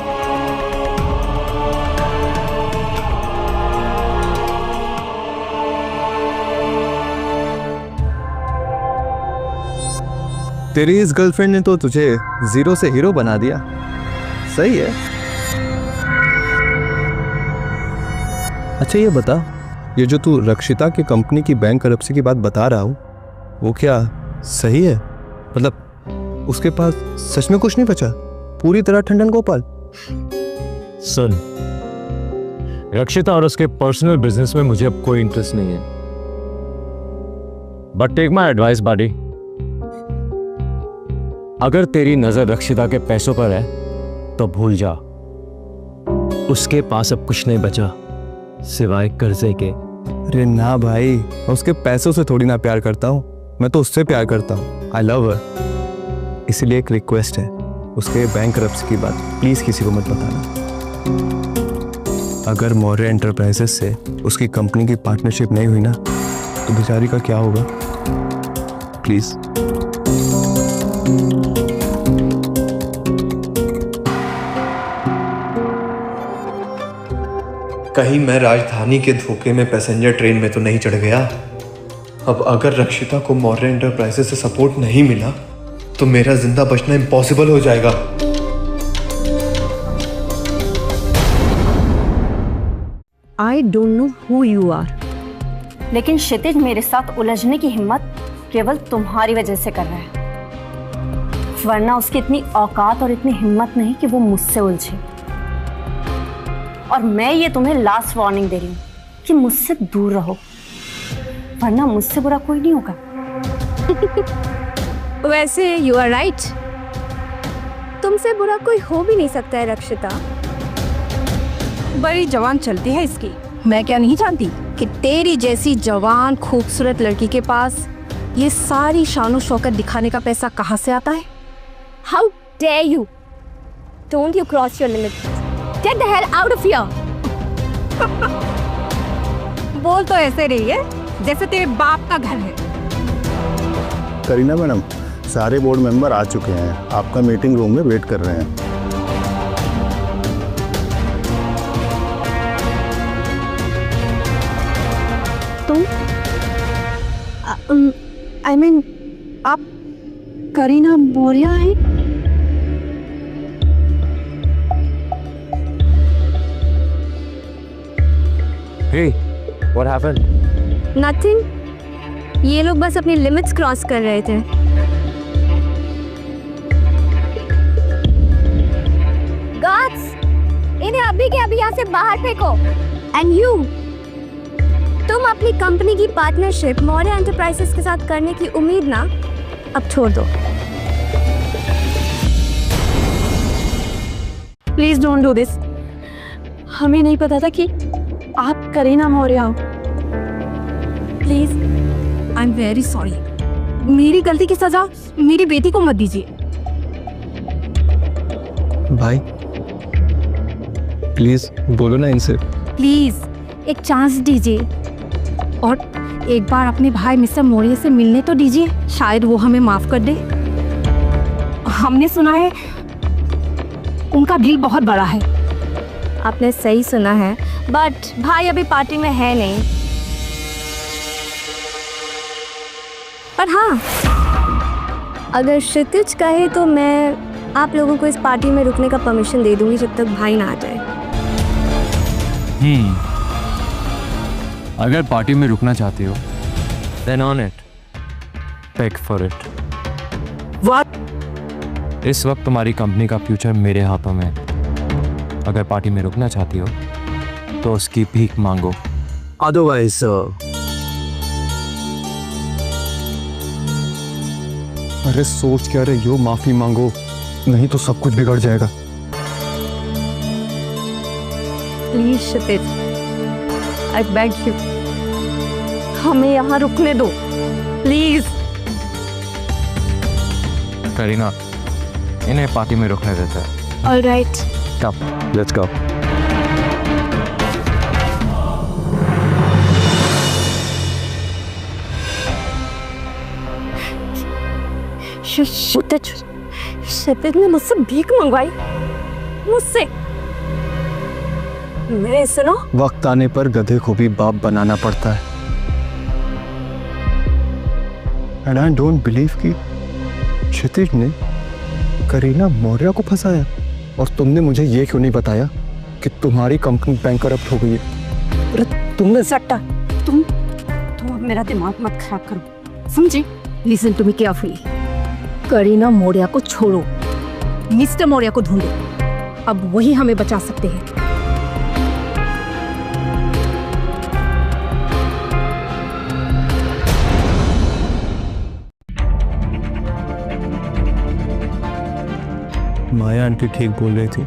Speaker 4: तेरी इस गर्लफ्रेंड ने तो तुझे जीरो से हीरो बना दिया। सही है। अच्छा ये बता, ये जो तू रक्षिता की कंपनी की बैंक करप्सी की बात बता रहा हो, वो क्या सही है? मतलब उसके पास सच में कुछ नहीं बचा? पूरी तरह ठंडन गोपाल?
Speaker 1: सुन, रक्षिता और उसके पर्सनल बिजनेस में मुझे अब कोई इंटरेस्ट नहीं है, बट टेक माय एडवाइस बाडी, अगर तेरी नजर रक्षिता के पैसों पर है तो भूल जा, उसके पास अब कुछ नहीं बचा सिवाय कर्जे के।
Speaker 4: अरे ना भाई, मैं उसके पैसों से थोड़ी ना प्यार करता हूँ, मैं तो उससे प्यार करता हूँ। आई लव हर। इसलिए एक रिक्वेस्ट है, उसके बैंक करप्सी की बात प्लीज किसी को मत बताना। अगर मौर्य एंटरप्राइजेस से उसकी कंपनी की पार्टनरशिप नहीं हुई ना, तो बेचारी का क्या होगा? प्लीज।
Speaker 7: कहीं मैं राजधानी के धोखे में पैसेंजर ट्रेन में तो नहीं चढ़ गया। अब अगर रक्षिता को मौर्य एंटरप्राइजेस से सपोर्ट नहीं मिला तो मेरा जिंदा बचना इम्पॉसिबल हो जाएगा।
Speaker 2: I don't know who you are,
Speaker 8: लेकिन क्षितिज मेरे साथ उलझने की हिम्मत केवल तुम्हारी वजह से कर रहा है, वरना उसकी इतनी औकात और इतनी हिम्मत नहीं कि वो मुझसे उलझे। और मैं ये तुम्हें लास्ट वार्निंग दे रही हूँ कि मुझसे दूर रहो, वरना मुझसे बुरा कोई नहीं होगा।
Speaker 6: वैसे यू आर राइट, तुमसे बुरा कोई हो भी नहीं सकता है रक्षिता।
Speaker 5: बड़ी जवान चलती है इसकी। मैं क्या नहीं जानती कि तेरी जैसी जवान खूबसूरत लड़की के पास ये सारी शानो शौकत दिखाने का पैसा कहाँ से आता है।
Speaker 6: How dare you, don't you cross your limit, get the hell out of here.
Speaker 5: बोल तो ऐसे रही है जैसे तेरे बाप का घर है।
Speaker 9: करीना मैडम, सारे बोर्ड मेंबर आ चुके हैं, आपका मीटिंग रूम में वेट कर रहे हैं।
Speaker 2: तुम आई मीन आप करीना मौर्य हैं?
Speaker 1: Hey, what happened?
Speaker 6: नथिंग, ये लोग बस अपनी लिमिट्स क्रॉस कर रहे थे। गार्ड्स, इन्हें अभी के अभी यहाँ से बाहर फेंको। एंड यू, तुम अपनी कंपनी की पार्टनरशिप मौर्य एंटरप्राइजेस के साथ करने की उम्मीद ना अब छोड़ दो।
Speaker 2: Please don't do this. हमें नहीं पता था कि आप करीना मौर्य हो। Please, I am very sorry. मेरी गलती की सजा मेरी बेटी को मत दीजिए।
Speaker 4: भाई प्लीज बोलो ना इनसे।
Speaker 2: प्लीज एक चांस दीजिए और एक बार अपने भाई मिस्टर मौर्य से मिलने तो दीजिए। शायद वो हमें माफ कर दे। हमने सुना है उनका दिल बहुत बड़ा है।
Speaker 6: आपने सही सुना है, बट भाई अभी पार्टी में है नहीं। पर हाँ, अगर क्षितिज कहे तो मैं आप लोगों को इस पार्टी में रुकने का परमिशन दे दूंगी जब तक भाई ना आ जाए।
Speaker 1: अगर पार्टी में रुकना चाहती हो, then on it, beg for it.
Speaker 2: What?
Speaker 1: इस वक्त तुम्हारी कंपनी का फ्यूचर मेरे हाथों में है। अगर पार्टी में रुकना चाहती हो तो उसकी भीख मांगो।
Speaker 4: अदरवाइज अरे सोच क्या रही हो, माफी मांगो, नहीं तो सब कुछ बिगड़ जाएगा।
Speaker 2: Please Kshitij, I beg you, हमें यहाँ रुकने दो प्लीज।
Speaker 1: करीना, इन्हें पार्टी में रुकने देता है।
Speaker 2: Alright,
Speaker 1: Come, let's go.
Speaker 2: क्षितिज ने मुझसे भीख मंगवाई, मुझसे। मेरे सुनो,
Speaker 4: वक्त आने पर गधे को भी बाप बनाना पड़ता है। एंड आई डोंट बिलीव कि क्षितिज ने करीना मौर्य को फंसाया। और तुमने मुझे ये क्यों नहीं बताया कि तुम्हारी कंपनी बैंकरप्ट हो गई है?
Speaker 2: अरे तुमने सट्टा, तुम अब मेरा दिमाग मत खराब करो, समझे? Listen to me carefully. Kareena Maurya को छोड़ो, मिस्टर मौर्य को ढूंढो। अब वही हमें बचा सकते हैं।
Speaker 4: माया आंटी ठीक बोल रही थी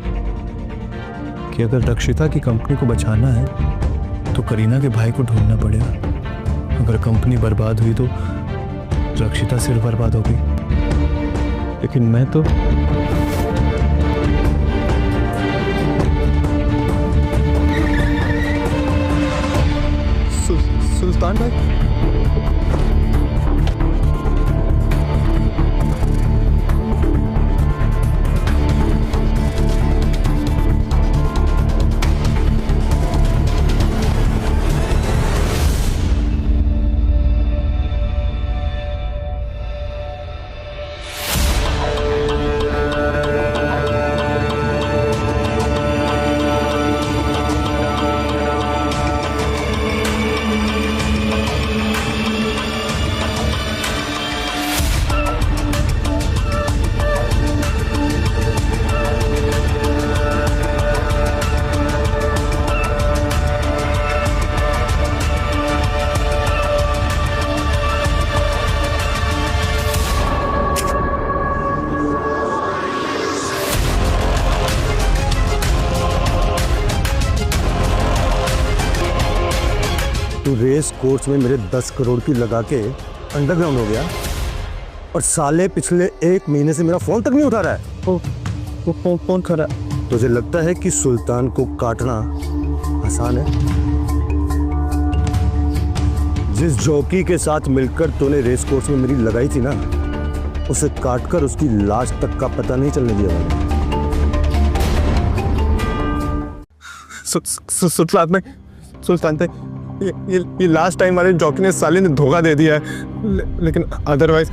Speaker 4: कि अगर रक्षिता की कंपनी को बचाना है तो करीना के भाई को ढूंढना पड़ेगा। अगर कंपनी बर्बाद हुई तो रक्षिता सिर्फ बर्बाद होगी। लेकिन मैं तो सुल्तान भाई,
Speaker 9: तू रेस कोर्स में मेरे 10 करोड़ की लगा के अंडरग्राउंड हो गया और साले पिछले 1 महीने से मेरा फोन तक नहीं उठा रहा है।
Speaker 4: वो फोन खरा।
Speaker 9: तुझे लगता है कि सुल्तान को काटना आसान है? जिस जॉकी के साथ मिलकर तूने रेस कोर्स में मेरी लगाई थी ना, उसे काटकर उसकी लाश तक का पता नहीं चलने दिया मैंने।
Speaker 4: सुल्तान थे, ये लास्ट टाइम वाले जॉकी ने साले ने धोखा दे दिया है, लेकिन अदरवाइज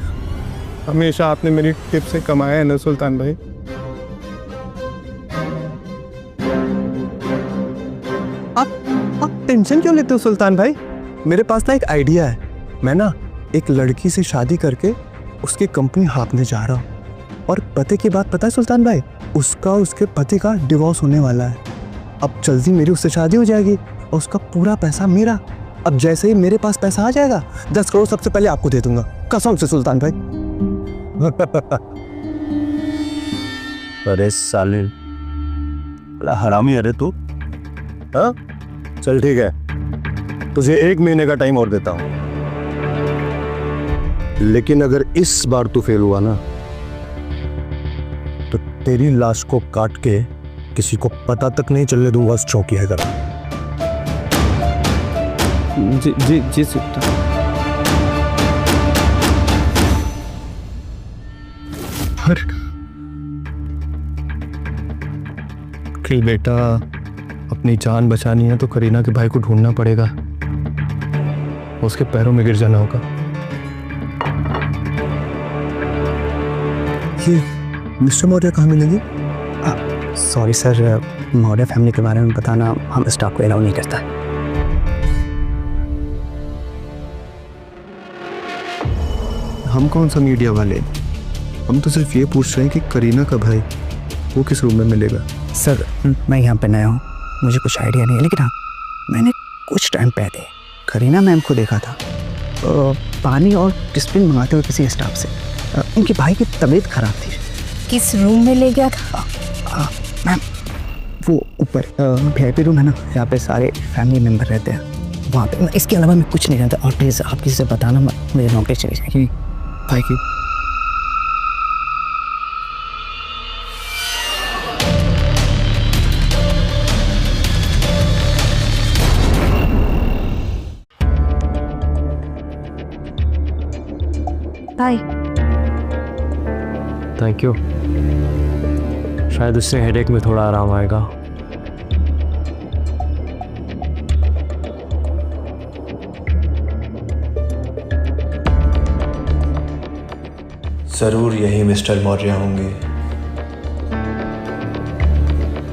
Speaker 4: हमेशा आपने मेरी टिप से कमाया है ना सुल्तान भाई। आप टेंशन क्यों लेते हो सुल्तान भाई? मेरे पास ना एक आइडिया है। मैं ना एक लड़की से शादी करके उसकी कंपनी हाँकने जा रहा हूँ। और पते की बात पता है सुल्तान भाई, उसका उसके पति का डिवोर्स होने वाला है। अब जल्दी मेरी उससे शादी हो जाएगी और उसका पूरा पैसा मेरा। अब जैसे ही मेरे पास पैसा आ जाएगा 10 करोड़ सबसे पहले आपको दे दूंगा, कसम से सुल्तान भाई।
Speaker 9: अरे साले, बड़ा हरामी है रे तू। हाँ चल ठीक है, तुझे 1 महीने का टाइम और देता हूं, लेकिन अगर इस बार तू फेल हुआ ना तो तेरी लाश को काट के किसी को पता तक नहीं चलने दूंगा उस चौकी है करा।
Speaker 4: जी जी जी सुल्तान। कि बेटा अपनी जान बचानी है तो करीना के भाई को ढूंढना पड़ेगा, उसके पैरों में गिर जाना होगा। ये मिस्टर मौर्य कहाँ मिलेंगे?
Speaker 10: सॉरी सर, मौर्य फैमिली के बारे में बताना हम स्टाफ को अलाउ नहीं करता।
Speaker 4: हम कौन सा मीडिया वाले, हम तो सिर्फ ये पूछ रहे हैं कि करीना का भाई वो किस रूम में मिलेगा।
Speaker 10: सर मैं यहाँ पे नया हूँ, मुझे कुछ आइडिया नहीं है, लेकिन हाँ मैंने कुछ टाइम पहले करीना मैम को देखा था पानी और टिस्पिन मंगाते हुए किसी स्टाफ से। उनके भाई की तबीयत खराब थी।
Speaker 5: किस रूम में ले गया था?
Speaker 10: मैम वो ऊपर VIP रूम है ना, यहाँ पे सारे फैमिली मेम्बर रहते हैं, वहाँ पे। इसके अलावा मैं कुछ नहीं जानता, और प्लीज़ आप किसी से बताना मत, मुझे नौकरी चली जाएगी
Speaker 4: भाई की।
Speaker 2: बाय।
Speaker 1: Thank you. शायद उससे हेडेक में थोड़ा आराम आएगा।
Speaker 7: जरूर यही मिस्टर मौर्य होंगे।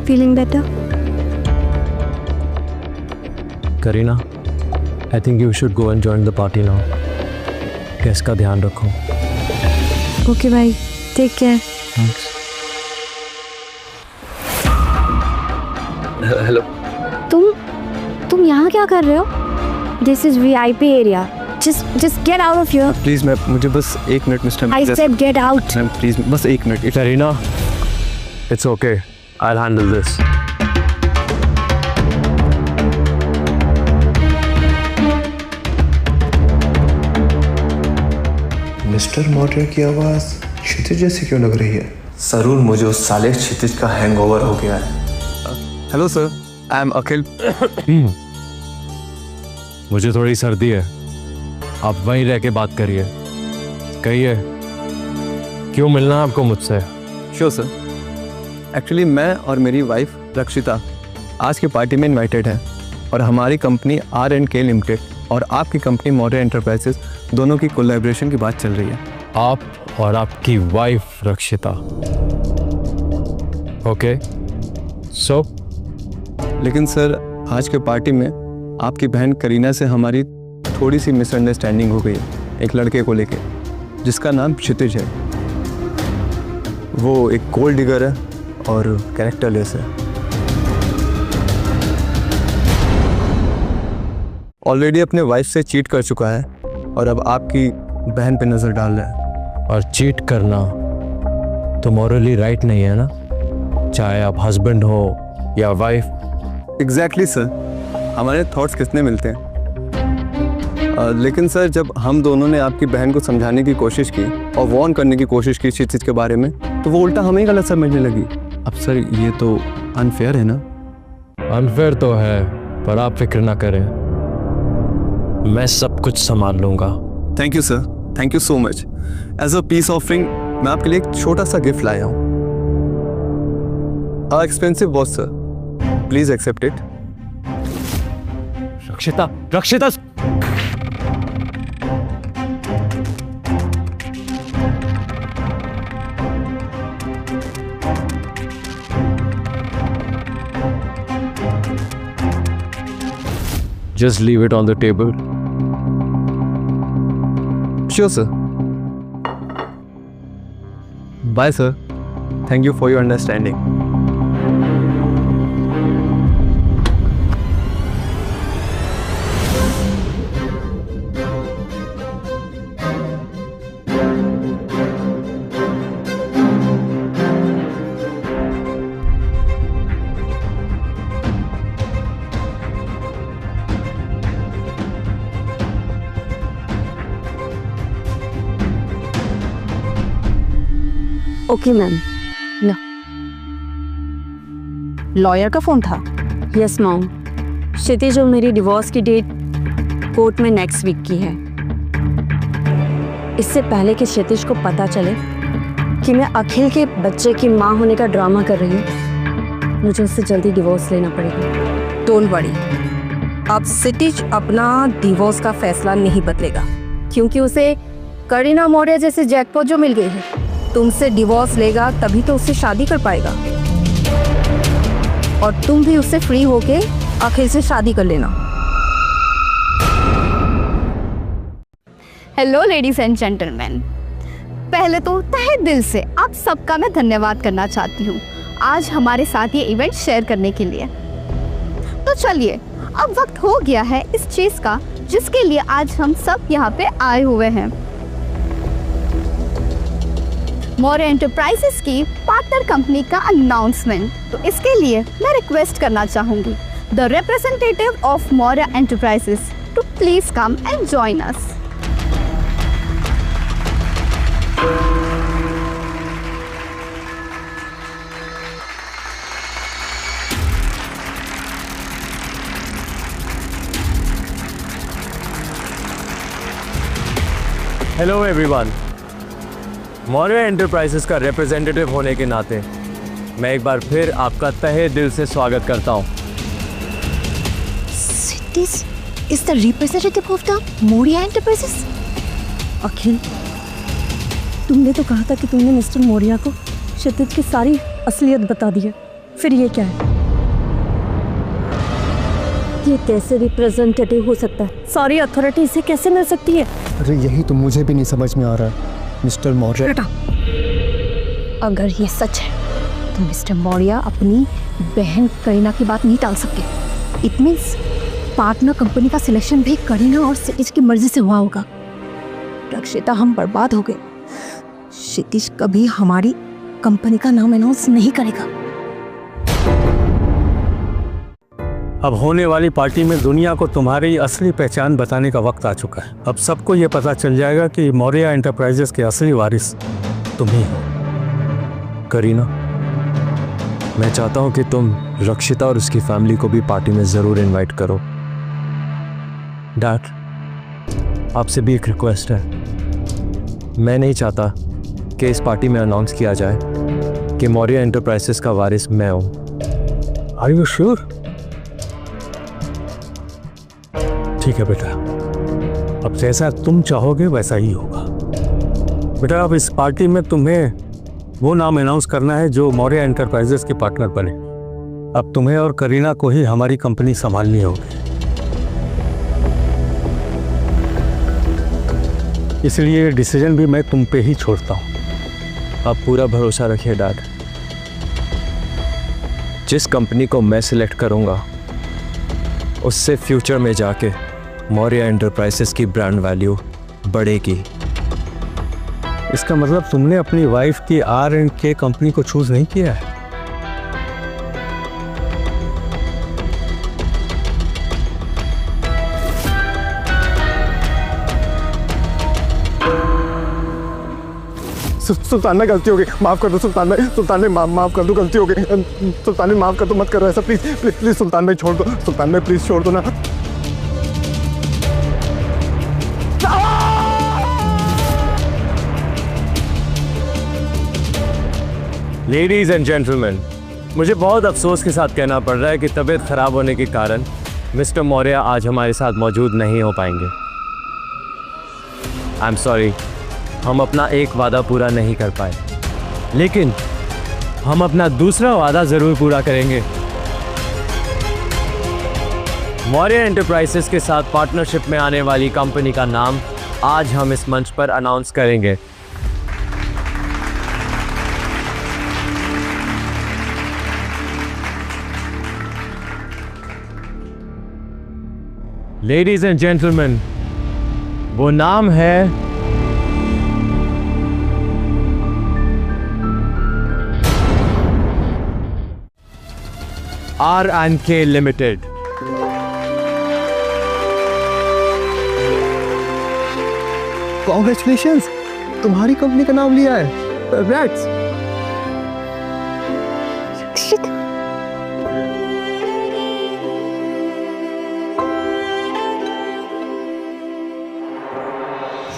Speaker 2: Feeling better?
Speaker 1: Kareena, I think you should go and join the party now. Case का ध्यान रखो।
Speaker 2: ओके भाई, टेक केयर।
Speaker 1: थैंक्स। हेलो।
Speaker 2: तुम यहाँ क्या कर रहे हो? This is VIP area. Just get out of here.
Speaker 4: Please मैं, मुझे बस 1 minute mister.
Speaker 2: I said get out.
Speaker 4: Ma'am please बस 1 minute.
Speaker 1: Kareena, it's okay. I'll handle this.
Speaker 7: Mister Maurya की आवाज क्षितिज जैसी क्यों लग रही है? जरूर मुझे उस साले क्षितिज का हैंगओवर हो गया है।
Speaker 4: हेलो सर, आई एम अखिल।
Speaker 1: मुझे थोड़ी सर्दी है, आप वहीं रह के बात करिए। कहिए, क्यों मिलना है आपको मुझसे?
Speaker 4: Sure sir. एक्चुअली मैं और मेरी वाइफ रक्षिता आज की पार्टी में इनवाइटेड है, और हमारी कंपनी R&K लिमिटेड और आपकी कंपनी मौर्य एंटरप्राइजेस दोनों की कोलैबोरेशन की बात चल रही है।
Speaker 1: आप और आपकी वाइफ रक्षिता? ओके, सो?
Speaker 4: लेकिन सर आज के पार्टी में आपकी बहन करीना से हमारी थोड़ी सी मिसअंडरस्टैंडिंग हो गई है, एक लड़के को लेके जिसका नाम क्षितिज है। वो एक गोल्ड डिगर है और कैरेक्टरलेस है। ऑलरेडी अपने वाइफ से चीट कर चुका है और अब आपकी बहन पे नजर डाल रहा है।
Speaker 1: और चीट करना तो मॉरली राइट नहीं है ना, चाहे आप हस्बैंड हो या वाइफ।
Speaker 4: एग्जैक्टली सर, हमारे थॉट्स कितने मिलते हैं। लेकिन सर जब हम दोनों ने आपकी बहन को समझाने की कोशिश की और वार्न करने की कोशिश की इस चीज़ के बारे में, तो वो उल्टा हमें गलत समझने लगी। अब सर ये तो अनफेयर है ना?
Speaker 1: अनफेयर तो है, पर आप फिक्र ना करें, मैं सब कुछ संभाल लूंगा।
Speaker 4: Thank you sir, thank you so much. As a peace offering मैं आपके लिए एक छोटा सा गिफ्ट लाया हूँ। Expensive watch sir, please accept it.
Speaker 1: Rakshita, Rakshita! Just leave it on the table.
Speaker 4: Sure, sir. Bye, sir. Thank you for your understanding.
Speaker 2: Okay ma'am.
Speaker 5: Lawyer का phone था?
Speaker 2: Yes mom. क्षितिज और मेरी डिवोर्स की डेट कोर्ट में next week की है। इससे पहले कि क्षितिज को पता चले कि मैं अखिल के बच्चे की माँ होने का ड्रामा कर रही हूँ, मुझे उससे जल्दी डिवोर्स लेना पड़ेगा।
Speaker 5: डोंट वरी, अब क्षितिज अपना डिवोर्स का फैसला नहीं बदलेगा, क्योंकि उसे करीना मौर्य जैसे जैकपॉट जो मिल गई है। तुमसे डिवोर्स लेगा तभी तो उससे शादी कर पाएगा, और तुम भी उससे फ्री होके अखिल से शादी कर लेना।
Speaker 6: हेलो लेडीज एंड जेंटलमैन, पहले तो तहे दिल से आप सबका मैं धन्यवाद करना चाहती हूँ आज हमारे साथ ये इवेंट शेयर करने के लिए। तो चलिए, अब वक्त हो गया है इस चीज़ का जिसके लिए आज हम सब यहाँ पे आए हुए हैं। मौर्य एंटरप्राइजेस की पार्टनर कंपनी का अनाउंसमेंट। तो इसके लिए मैं रिक्वेस्ट करना चाहूँगी the representative of Maurya enterprises to please come and join us.
Speaker 1: Hello everyone, Maurya enterprises का रिप्रेजेंटेटिव होने के नाते मैं एक बार फिर आपका तहे दिल से स्वागत करता हूं।
Speaker 2: This is the representative of the Mauria Enterprises? अखिल, तुमने तो कहा था कि तुमने मिस्टर मौर्या को क्षितिज की सारी असलियत बता दी है, फिर ये क्या है? ये कैसे रिप्रेजेंटेटिव हो सकता है? सारी अथॉरिटी इसे कैसे मिल सकती है?
Speaker 9: अरे यही तो मुझे भी नहीं समझ में आ रहा मिस्टर मौर्य।
Speaker 2: अगर ये सच है तो मिस्टर मौर्य अपनी बहन करीना की बात नहीं टाल सकते। इट मीन्स पार्टनर कंपनी का सिलेक्शन भी करीना और क्षितिज की मर्जी से हुआ होगा। रक्षिता, हम बर्बाद हो गए। क्षितिज कभी हमारी कंपनी का नाम अनाउंस नहीं करेगा।
Speaker 3: अब होने वाली पार्टी में दुनिया को तुम्हारी असली पहचान बताने का वक्त आ चुका है। अब सबको ये पता चल जाएगा कि मौर्य एंटरप्राइजेस के असली वारिस तुम ही हो।
Speaker 1: करीना, मैं चाहता हूं कि तुम रक्षिता और उसकी फैमिली को भी पार्टी में जरूर इनवाइट करो। डैड, आपसे भी एक रिक्वेस्ट है। मैं नहीं चाहता कि इस पार्टी में अनाउंस किया जाए कि मौर्य एंटरप्राइजेस का वारिस मैं हूं।
Speaker 3: Are you sure? ठीक है बेटा, अब जैसा तुम चाहोगे वैसा ही होगा। बेटा, अब इस पार्टी में तुम्हें वो नाम अनाउंस करना है जो मौर्य एंटरप्राइजेस के पार्टनर बने। अब तुम्हें और करीना को ही हमारी कंपनी संभालनी होगी, इसलिए ये डिसीजन भी मैं तुम पे ही छोड़ता हूँ।
Speaker 1: आप पूरा भरोसा रखिए डैड। जिस कंपनी को मैं सिलेक्ट करूंगा उससे फ्यूचर में जाके मौर्य एंटरप्राइजेस की ब्रांड वैल्यू बढ़ेगी।
Speaker 3: इसका मतलब तुमने अपनी वाइफ की R&K कंपनी को चूज नहीं किया है?
Speaker 9: सुल्तान में गलती हो गई, माफ कर दो सुल्तान में। सुल्तान में माफ कर दो, गलती हो गई। सुल्तान में माफ कर दो, मत करो ऐसा प्लीज प्लीज प्लीज। सुल्तान में छोड़ दो, सुल्तान में प्लीज छोड़ दो ना।
Speaker 1: लेडीज एंड जेंटलमैन, मुझे बहुत अफसोस के साथ कहना पड़ रहा है कि तबीयत खराब होने के कारण मिस्टर मौर्य आज हमारे साथ मौजूद नहीं हो पाएंगे। आई एम सॉरी, हम अपना एक वादा पूरा नहीं कर पाए, लेकिन हम अपना दूसरा वादा जरूर पूरा करेंगे। मौर्य एंटरप्राइजेस के साथ पार्टनरशिप में आने वाली कंपनी का नाम आज हम इस मंच पर अनाउंस करेंगे। लेडीज एंड जेंटलमैन, वो नाम है R&K लिमिटेड।
Speaker 4: कॉन्ग्रेचुलेशंस, तुम्हारी कंपनी का नाम लिया है। Congrats।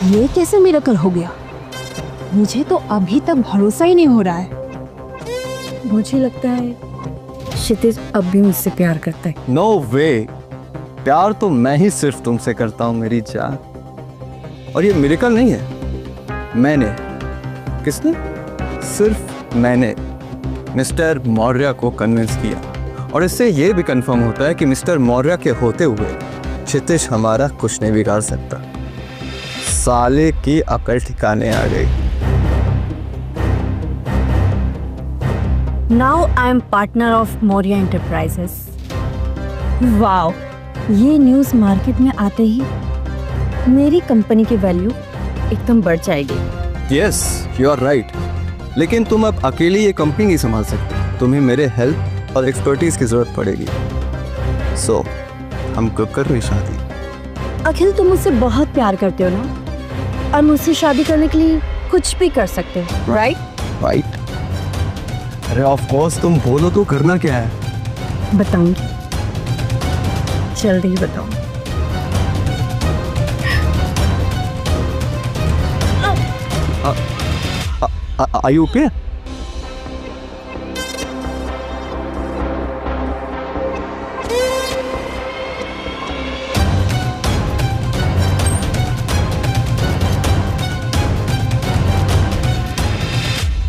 Speaker 5: ये कैसे मिरेकल हो गया? मुझे तो अभी तक भरोसा ही नहीं हो रहा है। मुझे लगता है क्षितिज अब भी मुझसे प्यार करता है।
Speaker 4: नो वे, प्यार तो मैं ही सिर्फ तुमसे करता हूँ मेरी जान। और ये मिरेकल नहीं है, मैंने, किसने? सिर्फ मैंने मिस्टर मौर्य को कन्विंस किया। और इससे ये भी कंफर्म होता है कि मिस्टर मौर्य के होते हुए क्षितिज हमारा कुछ नहीं बिगाड़ सकता। साले की अकल ठिकाने आ गई।
Speaker 8: Now I am partner of Maurya enterprises.
Speaker 5: Wow, ये न्यूज़ मार्केट में आते ही मेरी कंपनी की वैल्यू एकदम बढ़ जाएगी।
Speaker 4: Yes, you are right. लेकिन तुम अब अकेली ये कंपनी नहीं संभाल सकते, तुम्हें मेरे हेल्प और एक्सपर्टीज की जरूरत पड़ेगी। सो हम कब कर रही शादी?
Speaker 5: अखिल, तुम मुझसे बहुत प्यार करते हो ना, और मुझसे शादी करने के लिए कुछ भी कर सकते हो, राइट?
Speaker 4: राइट। अरे ऑफ कोर्स, तुम बोलो तो करना क्या है?
Speaker 5: बताऊंगी, जल्दी ही बताऊंगी।
Speaker 4: Are you okay?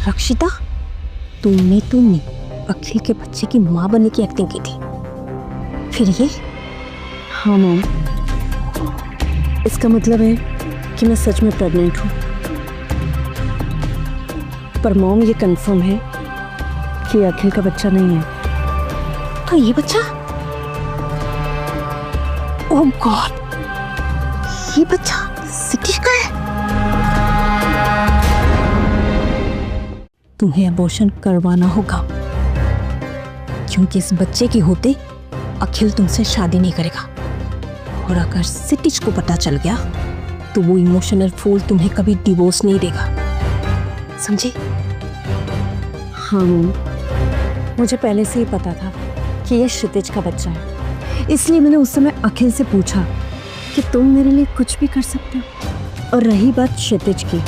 Speaker 5: रक्षिता, तुमने तो अखिल के बच्चे की माँ बनने की एक्टिंग की थी, फिर ये? हाँ मॉम, इसका मतलब है कि मैं सच में प्रेग्नेंट हूँ। पर मॉम, ये कंफर्म है कि अखिल का बच्चा नहीं है। तो ये बच्चा? ओह गॉड, ये बच्चा सिटीश का है। तुम्हें अबॉर्शन करवाना होगा, क्योंकि इस बच्चे के होते अखिल तुमसे शादी नहीं करेगा। और अगर सिटीज को पता चल गया तो वो इमोशनल फूल तुम्हें कभी डिवोर्स नहीं देगा, समझे? हाँ, मुझे पहले से ही पता था कि ये क्षितिज का बच्चा है, इसलिए मैंने उस समय अखिल से पूछा कि तुम मेरे लिए कुछ भी कर सकते हो। और रही बात क्षितिज की,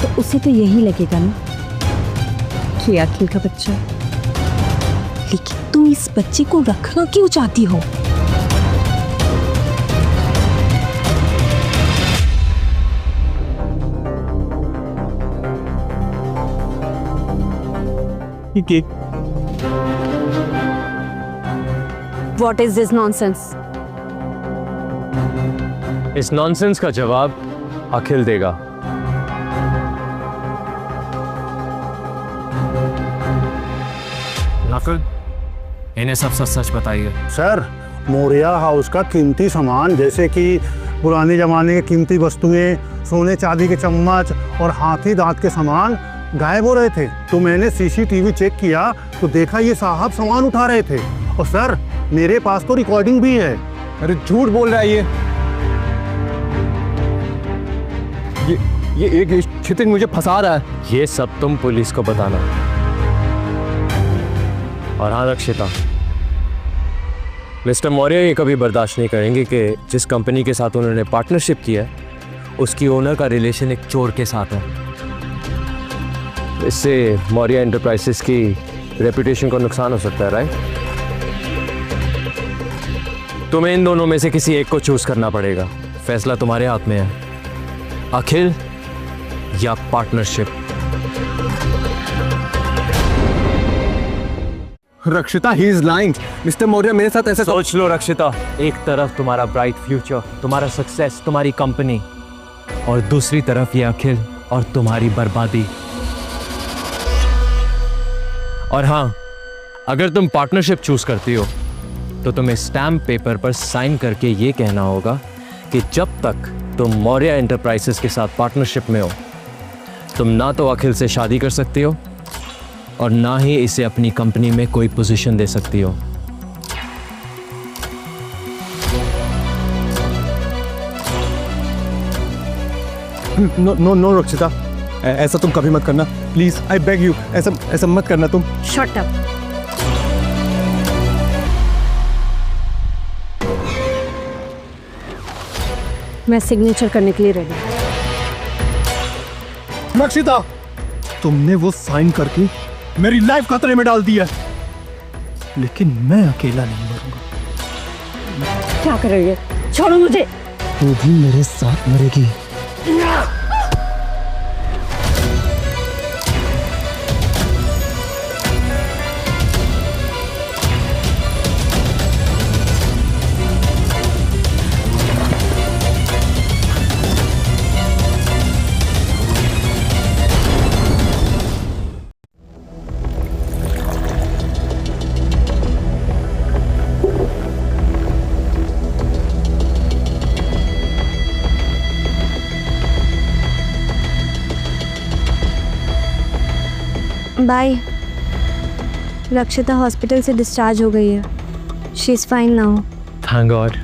Speaker 5: तो उसे तो यही लगेगा ना कि अखिल का बच्चा है। लेकिन तुम इस बच्चे को रखना क्यों चाहती हो? What is this nonsense?
Speaker 1: इस नॉनसेंस का जवाब अखिल देगा।
Speaker 11: नकुल, इन्हें सब सच सच बताइए।
Speaker 9: सर, मौर्य हाउस का कीमती सामान जैसे कि पुराने जमाने की कीमती वस्तुएं, सोने चांदी के चम्मच और हाथी दांत के सामान गायब हो रहे थे। तो मैंने सीसीटीवी चेक किया तो देखा ये साहब सामान उठा रहे थे। और सर, मेरे पास तो रिकॉर्डिंग भी है।
Speaker 4: अरे झूठ बोल रहा है ये क्षितिज मुझे फंसा रहा है।
Speaker 1: ये सब तुम पुलिस को बताना। और हाँ रक्षिता, मिस्टर मौर्य ये कभी बर्दाश्त नहीं करेंगे कि जिस कंपनी के साथ उन्होंने पार्टनरशिप किया है उसकी ओनर का रिलेशन एक चोर के साथ है। इससे मौर्य एंटरप्राइजेस की रेपुटेशन को नुकसान हो सकता है, राइट? तुम्हें इन दोनों में से किसी एक को चूज करना पड़ेगा। फैसला तुम्हारे हाथ में है, अखिल या पार्टनरशिप।
Speaker 4: रक्षिता, he is lying. Mister Maurya मेरे साथ ऐसे
Speaker 1: सोच लो रक्षिता, एक तरफ तुम्हारा ब्राइट फ्यूचर, तुम्हारा सक्सेस, तुम्हारी कंपनी, और दूसरी तरफ ये अखिल और तुम्हारी बर्बादी। और हाँ, अगर तुम पार्टनरशिप चूज करती हो तो तुम्हें स्टैम्प पेपर पर साइन करके ये कहना होगा कि जब तक तुम मौर्य एंटरप्राइजेस के साथ पार्टनरशिप में हो, तुम ना तो अखिल से शादी कर सकती हो और ना ही इसे अपनी कंपनी में कोई पोजीशन दे सकती हो।
Speaker 4: नो नो नो रक्षिता, ऐसा तुम कभी मत करना, प्लीज, आई बेग यू, ऐसा मत करना तुम।
Speaker 5: Shut up. मैं सिग्नेचर करने के लिए रेडी।
Speaker 4: रक्षिता, तुमने वो साइन करके मेरी लाइफ खतरे में डाल दी है, लेकिन मैं अकेला नहीं मरूंगा।
Speaker 5: क्या करोगे? छोड़ो मुझे।
Speaker 4: तू भी मेरे साथ मरेगी।
Speaker 6: बाय। रक्षिता हॉस्पिटल से डिस्चार्ज हो गई है। She is fine now.
Speaker 1: Thank God.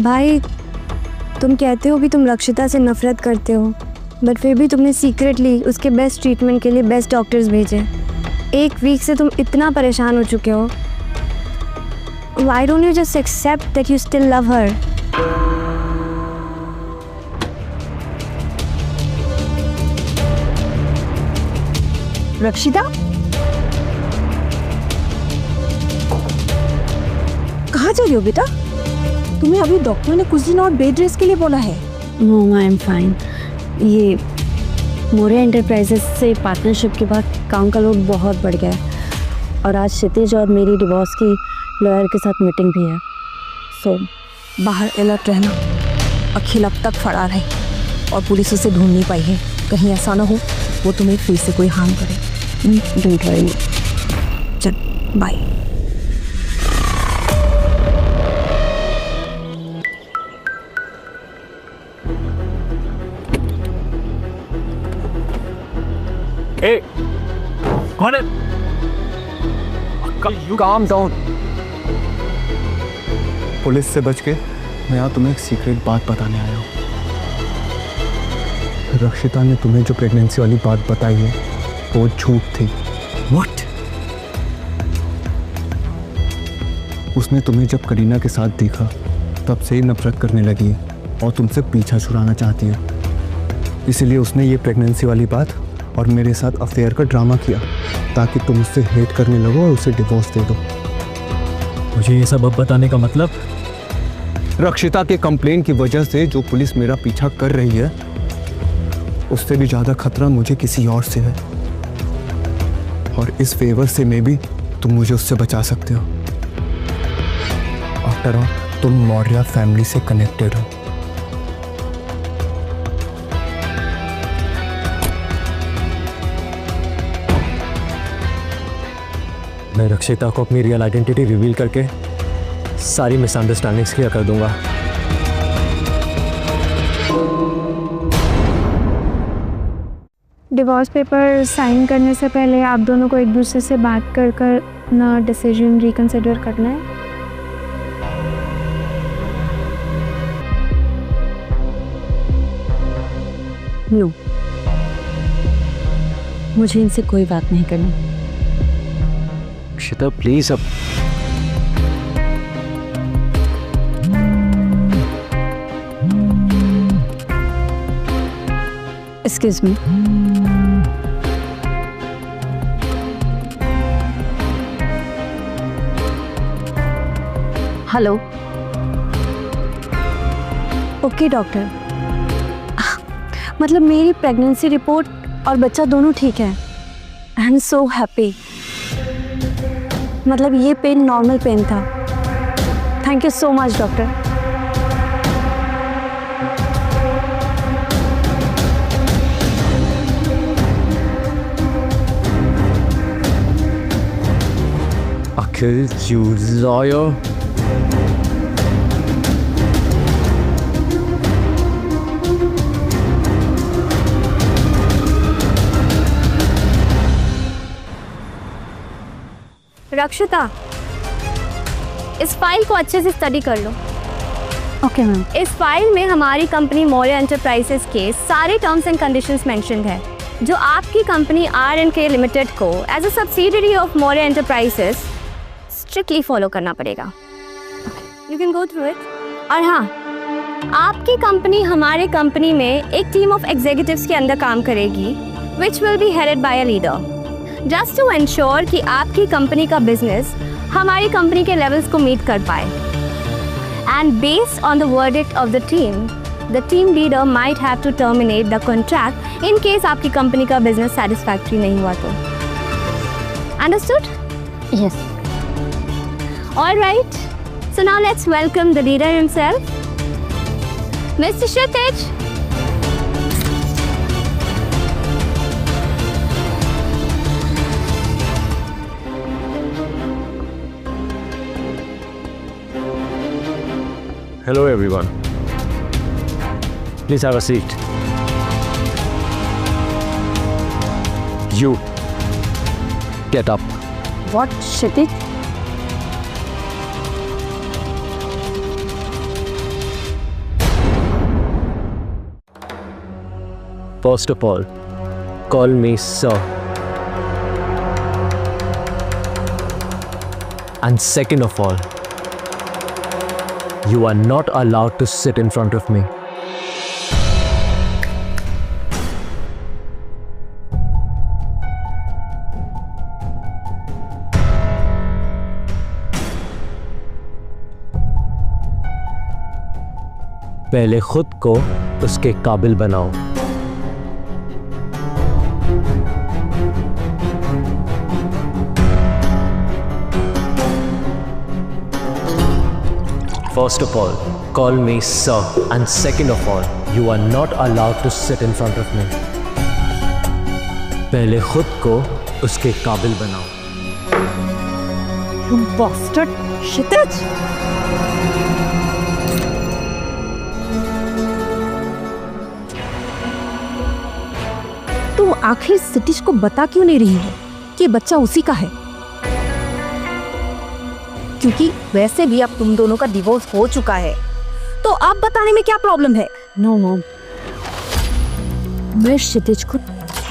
Speaker 6: भाई, तुम कहते हो कि तुम रक्षिता से नफरत करते हो, बट फिर भी तुमने सीक्रेटली उसके बेस्ट ट्रीटमेंट के लिए बेस्ट डॉक्टर्स भेजे। 1 वीक से तुम इतना परेशान हो चुके हो। Why don't you just accept that you still love her?
Speaker 5: रक्षिता, कहाँ जा रही हो बेटा? तुम्हें अभी डॉक्टर ने कुछ दिन और बेड रेस्ट के लिए बोला है।
Speaker 2: No, I am fine. ये मौर्य एंटरप्राइजेस से पार्टनरशिप के बाद काम का लोड बहुत बढ़ गया है और आज क्षितिज और मेरी डिवोर्स की लॉयर के साथ मीटिंग भी है। सो
Speaker 5: बाहर अलर्ट रहना। अखिल अब तक फरार है और पुलिस उसे ढूंढ नहीं पाई है। कहीं ऐसा ना हो वो तुम्हें फिर से कोई हार्म करे।
Speaker 2: Don't worry.
Speaker 5: चल बाय।
Speaker 1: ए, कौन है?
Speaker 4: Calm down. पुलिस से बच के मैं यहाँ तुम्हें एक सीक्रेट बात बताने आया हूँ। रक्षिता ने तुम्हें जो प्रेगनेंसी वाली बात बताई है वो झूठ थी।
Speaker 1: What?
Speaker 4: उसने तुम्हें जब करीना के साथ देखा तब से ही नफरत करने लगी है और तुमसे पीछा छुड़ाना चाहती है। इसीलिए उसने ये प्रेगनेंसी वाली बात और मेरे साथ अफेयर का ड्रामा किया ताकि तुम उससे हेट करने लगो और उसे डिवोर्स दे दो।
Speaker 1: मुझे ये सब अब बताने का मतलब?
Speaker 4: रक्षिता के कंप्लेन की वजह से जो पुलिस मेरा पीछा कर रही है उससे भी ज़्यादा खतरा मुझे किसी और से है, और इस फेवर से में भी तुम मुझे उससे बचा सकते हो। आफ्टर ऑल तुम मौर्य फैमिली से कनेक्टेड हो।
Speaker 1: मैं रक्षिता को अपनी रियल आइडेंटिटी रिवील करके सारी मिसअंडरस्टैंडिंग्स क्लियर कर दूंगा।
Speaker 6: डिवोर्स पेपर साइन करने से पहले आप दोनों को एक दूसरे से बात कर कर ना डिसीजन रिकंसिडर करना है।
Speaker 2: नो, मुझे इनसे कोई बात नहीं करनी।
Speaker 1: रक्षिता प्लीज अब।
Speaker 2: Excuse me. Hello.
Speaker 6: Okay doctor, मतलब मेरी प्रेगनेंसी रिपोर्ट और बच्चा दोनों ठीक है। आई एम सो हैप्पी।
Speaker 2: मतलब ये पेन नॉर्मल पेन था। Thank you so much doctor.
Speaker 1: Akhil, you lawyer.
Speaker 6: रक्षिता, इस फाइल को अच्छे से स्टडी कर लो।
Speaker 2: Okay ma'am.
Speaker 6: इस फाइल में हमारी कंपनी मौर्य एंटरप्राइजेस के सारे टर्म्स एंड कंडीशंस मेंशन्ड है, जो आपकी कंपनी R&K लिमिटेड को as a subsidiary of Maurya enterprises strictly follow करना पड़ेगा। You can go through it. और हाँ, आपकी कंपनी हमारे कंपनी में एक टीम ऑफ एग्जीक्यूटिव्स के अंदर काम करेगी, which will be headed by a leader, just to ensure कि आपकी कंपनी का बिजनेस हमारी कंपनी के लेवल्स को मीट कर पाए। And based on the verdict of the team leader might have to terminate the contract in case आपकी company का बिजनेस सेटिस्फैक्ट्री नहीं हुआ तो। Understood?
Speaker 2: Yes.
Speaker 6: Alright, so now let's welcome the leader himself, mister Kshitij.
Speaker 1: Hello everyone. Please have a seat. You get up.
Speaker 2: What, Kshitij?
Speaker 1: First of all, call me sir. And second of all, you are not allowed to sit in front of me. पहले खुद को उसके काबिल बनाओ। First of all, call me sir, and second of all, you are not allowed to sit in front of me. पहले खुद को उसके काबिल बनाओ।
Speaker 5: You bastard, क्षितिज! तुम आखिर क्षितिज को बता क्यों नहीं रही हो कि बच्चा उसी का है? क्योंकि वैसे भी अब तुम दोनों का डिवोर्स हो चुका है, तो अब बताने में क्या प्रॉब्लम है?
Speaker 2: नो मॉम, मैं क्षितिज को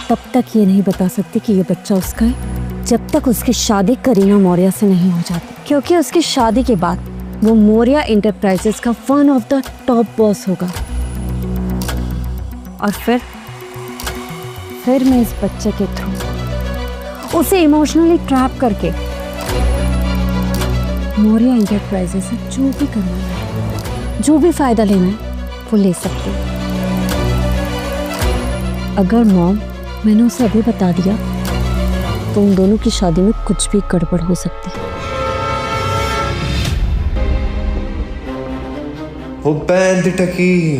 Speaker 2: तब तक ये नहीं बता सकती कि ये बच्चा उसका है जब तक उसकी शादी करीना मौर्य से नहीं हो जाती, क्योंकि उसकी शादी के बाद वो मौर्य एंटरप्राइजेस का one of the top boss होगा। और फिर मैं इस बच्चे के थ्रू उसे इमोशनली ट्रैप करके मौर्य एंटरप्राइजेस से जो भी करना है, जो भी फायदा लेना है, वो ले सकती है। अगर मॉम मैंने उसे अभी बता दिया तो उन दोनों की शादी में कुछ भी गड़बड़ हो सकती है।
Speaker 7: वो बैंड टकी,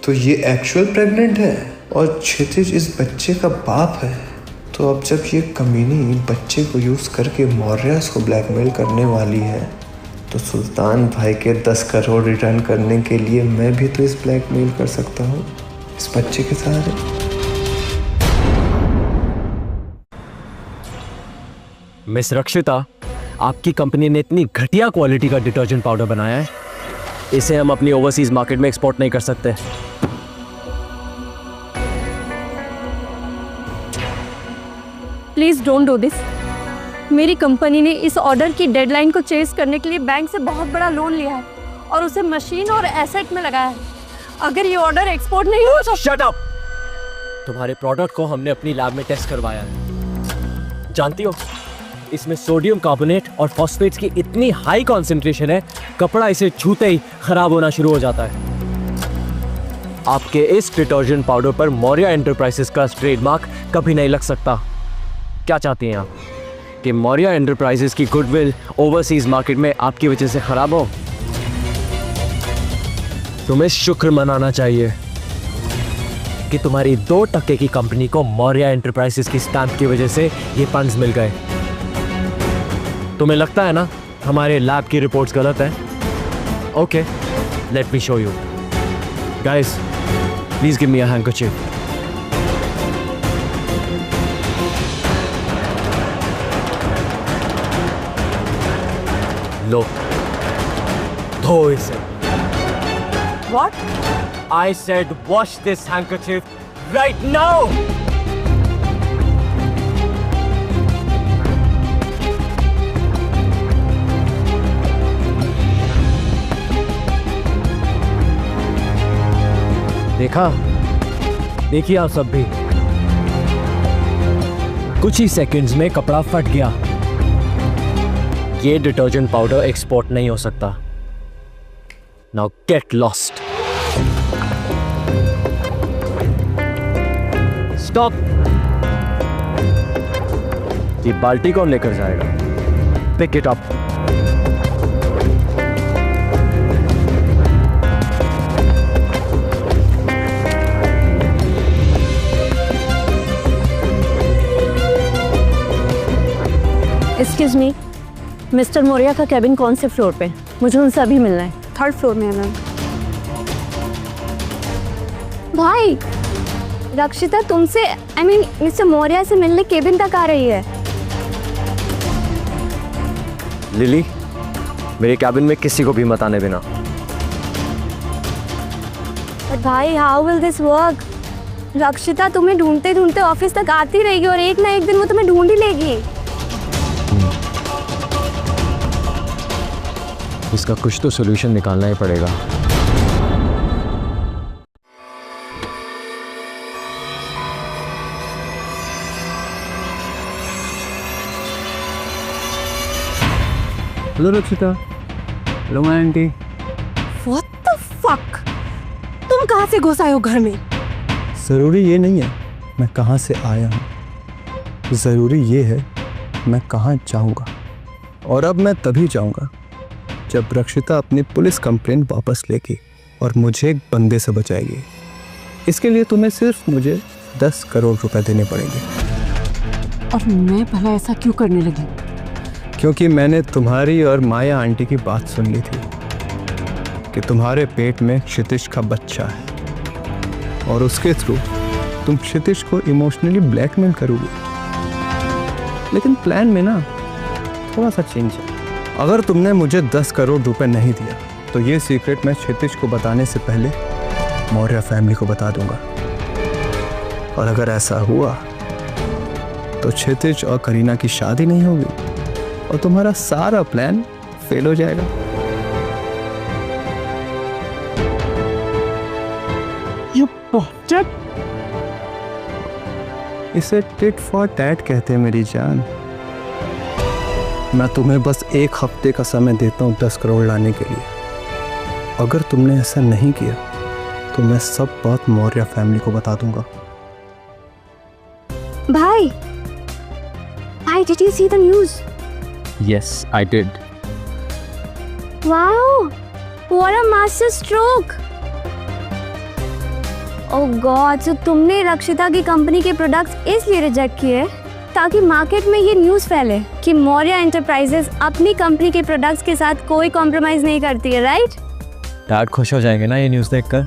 Speaker 7: तो ये एक्चुअल प्रेग्नेंट है और क्षितिज इस बच्चे का बाप है। तो अब जब ये कमीनी बच्चे को यूज करके मौर्यास को ब्लैकमेल करने वाली है, तो सुल्तान भाई के 10 करोड़ रिटर्न करने के लिए मैं भी तो इस ब्लैकमेल कर सकता हूँ इस बच्चे के सहारे।
Speaker 1: मिस रक्षिता, आपकी कंपनी ने इतनी घटिया क्वालिटी का डिटर्जेंट पाउडर बनाया है, इसे हम अपनी ओवरसीज मार्केट में एक्सपोर्ट नहीं कर सकते।
Speaker 2: Please don't do this. मेरी कंपनी ने इस ऑर्डर की डेडलाइन को चेस करने के लिए बैंक से बहुत बड़ा लोन लिया है और उसे मशीन और एसेट में लगाया है। अगर ये ऑर्डर एक्सपोर्ट नहीं हो तो
Speaker 1: शट अप! तुम्हारे प्रोडक्ट को हमने अपनी लैब में टेस्ट करवाया है। जानती हो, इसमें सोडियम कार्बोनेट और फॉस्फेट्स की इतनी हाई कॉन्सेंट्रेशन है, कपड़ा इसे छूते ही खराब होना शुरू हो जाता है। आपके इस डिटर्जेंट पाउडर पर मौर्य एंटरप्राइजेस का ट्रेडमार्क कभी नहीं लग सकता। क्या चाहती हैं आप कि मौर्य एंटरप्राइजेस की गुडविल ओवरसीज मार्केट में आपकी वजह से खराब हो? तुम्हें शुक्र मनाना चाहिए कि तुम्हारी 2% की कंपनी को मौर्य एंटरप्राइजेस की स्टैंप की वजह से ये फंड्स मिल गए। तुम्हें लगता है ना हमारे लैब की रिपोर्ट्स गलत हैं? Okay, let me show you. Guys, please give me a handkerchief. लो, धो इसे।
Speaker 5: What?
Speaker 1: I said wash this handkerchief right now! देखा? देखिए आप सब भी। कुछ ही सेकंड्स में कपड़ा फट गया। ये डिटर्जेंट पाउडर एक्सपोर्ट नहीं हो सकता। Now get lost. Stop. ये बाल्टी कौन लेकर जाएगा? Pick it up.
Speaker 2: Excuse me, mister Maurya का कैबिन कौन से फ्लोर पे? मुझे उनसे अभी मिलना है।
Speaker 6: 3rd फ्लोर में है मैम। भाई, रक्षिता तुमसे मिस्टर मौर्य से मिलने केबिन तक आ रही है।
Speaker 1: लिली, मेरे कैबिन में किसी को भी मत आने देना।
Speaker 6: भाई, हाउ विल दिस वर्क? रक्षिता तुम्हें ढूंढते ढूंढते ऑफिस तक आती रहेगी और एक ना एक दिन वो तुम्हें ढूंढ ही लेगी।
Speaker 1: इसका कुछ तो सॉल्यूशन निकालना ही पड़ेगा।
Speaker 4: हेलो रक्षिता। Hello my aunty.
Speaker 5: What the fuck? तुम कहाँ से घुस आए हो घर में?
Speaker 4: ज़रूरी ये नहीं है मैं कहाँ से आया हूँ, ज़रूरी ये है मैं कहाँ जाऊँगा। और अब मैं तभी जाऊँगा जब रक्षिता अपनी पुलिस कंप्लेंट वापस लेगी और मुझे एक बंदे से बचाएगी। इसके लिए तुम्हें सिर्फ मुझे 10 करोड़ रुपए देने पड़ेंगे।
Speaker 2: और मैं भला ऐसा क्यों करने लगी?
Speaker 4: क्योंकि मैंने तुम्हारी और माया आंटी की बात सुन ली थी कि तुम्हारे पेट में क्षितिज का बच्चा है और उसके थ्रू तुम क्षितिज को इमोशनली ब्लैकमेल करोगे। लेकिन प्लान में ना थोड़ा सा चेंज है। अगर तुमने मुझे 10 करोड़ रुपए नहीं दिया तो ये सीक्रेट मैं क्षितिज को बताने से पहले मौर्य फैमिली को बता दूंगा। और अगर ऐसा हुआ तो क्षितिज और करीना की शादी नहीं होगी और तुम्हारा सारा प्लान फेल हो जाएगा।
Speaker 9: You bastard!
Speaker 4: इसे टिट फॉर टैट कहते हैं मेरी जान। मैं तुम्हें बस 1 हफ्ते का समय देता हूँ 10 करोड़ लाने के लिए। अगर तुमने ऐसा नहीं किया तो मैं सब बात मौर्य फैमिली को बता दूंगा।
Speaker 6: भाई, did you see the news?
Speaker 1: Yes, I did.
Speaker 6: Wow, what a master stroke! Oh God, so तुमने रक्षिता की कंपनी के प्रोडक्ट्स इसलिए रिजेक्ट किए ताकि मार्केट में ये न्यूज़ फैले कि मौर्य एंटरप्राइजेस अपनी कंपनी के प्रोडक्ट्स के साथ कोई कॉम्प्रोमाइज नहीं करती है, राइट?
Speaker 1: डैड खुश हो जाएंगे ना ये न्यूज़ देखकर।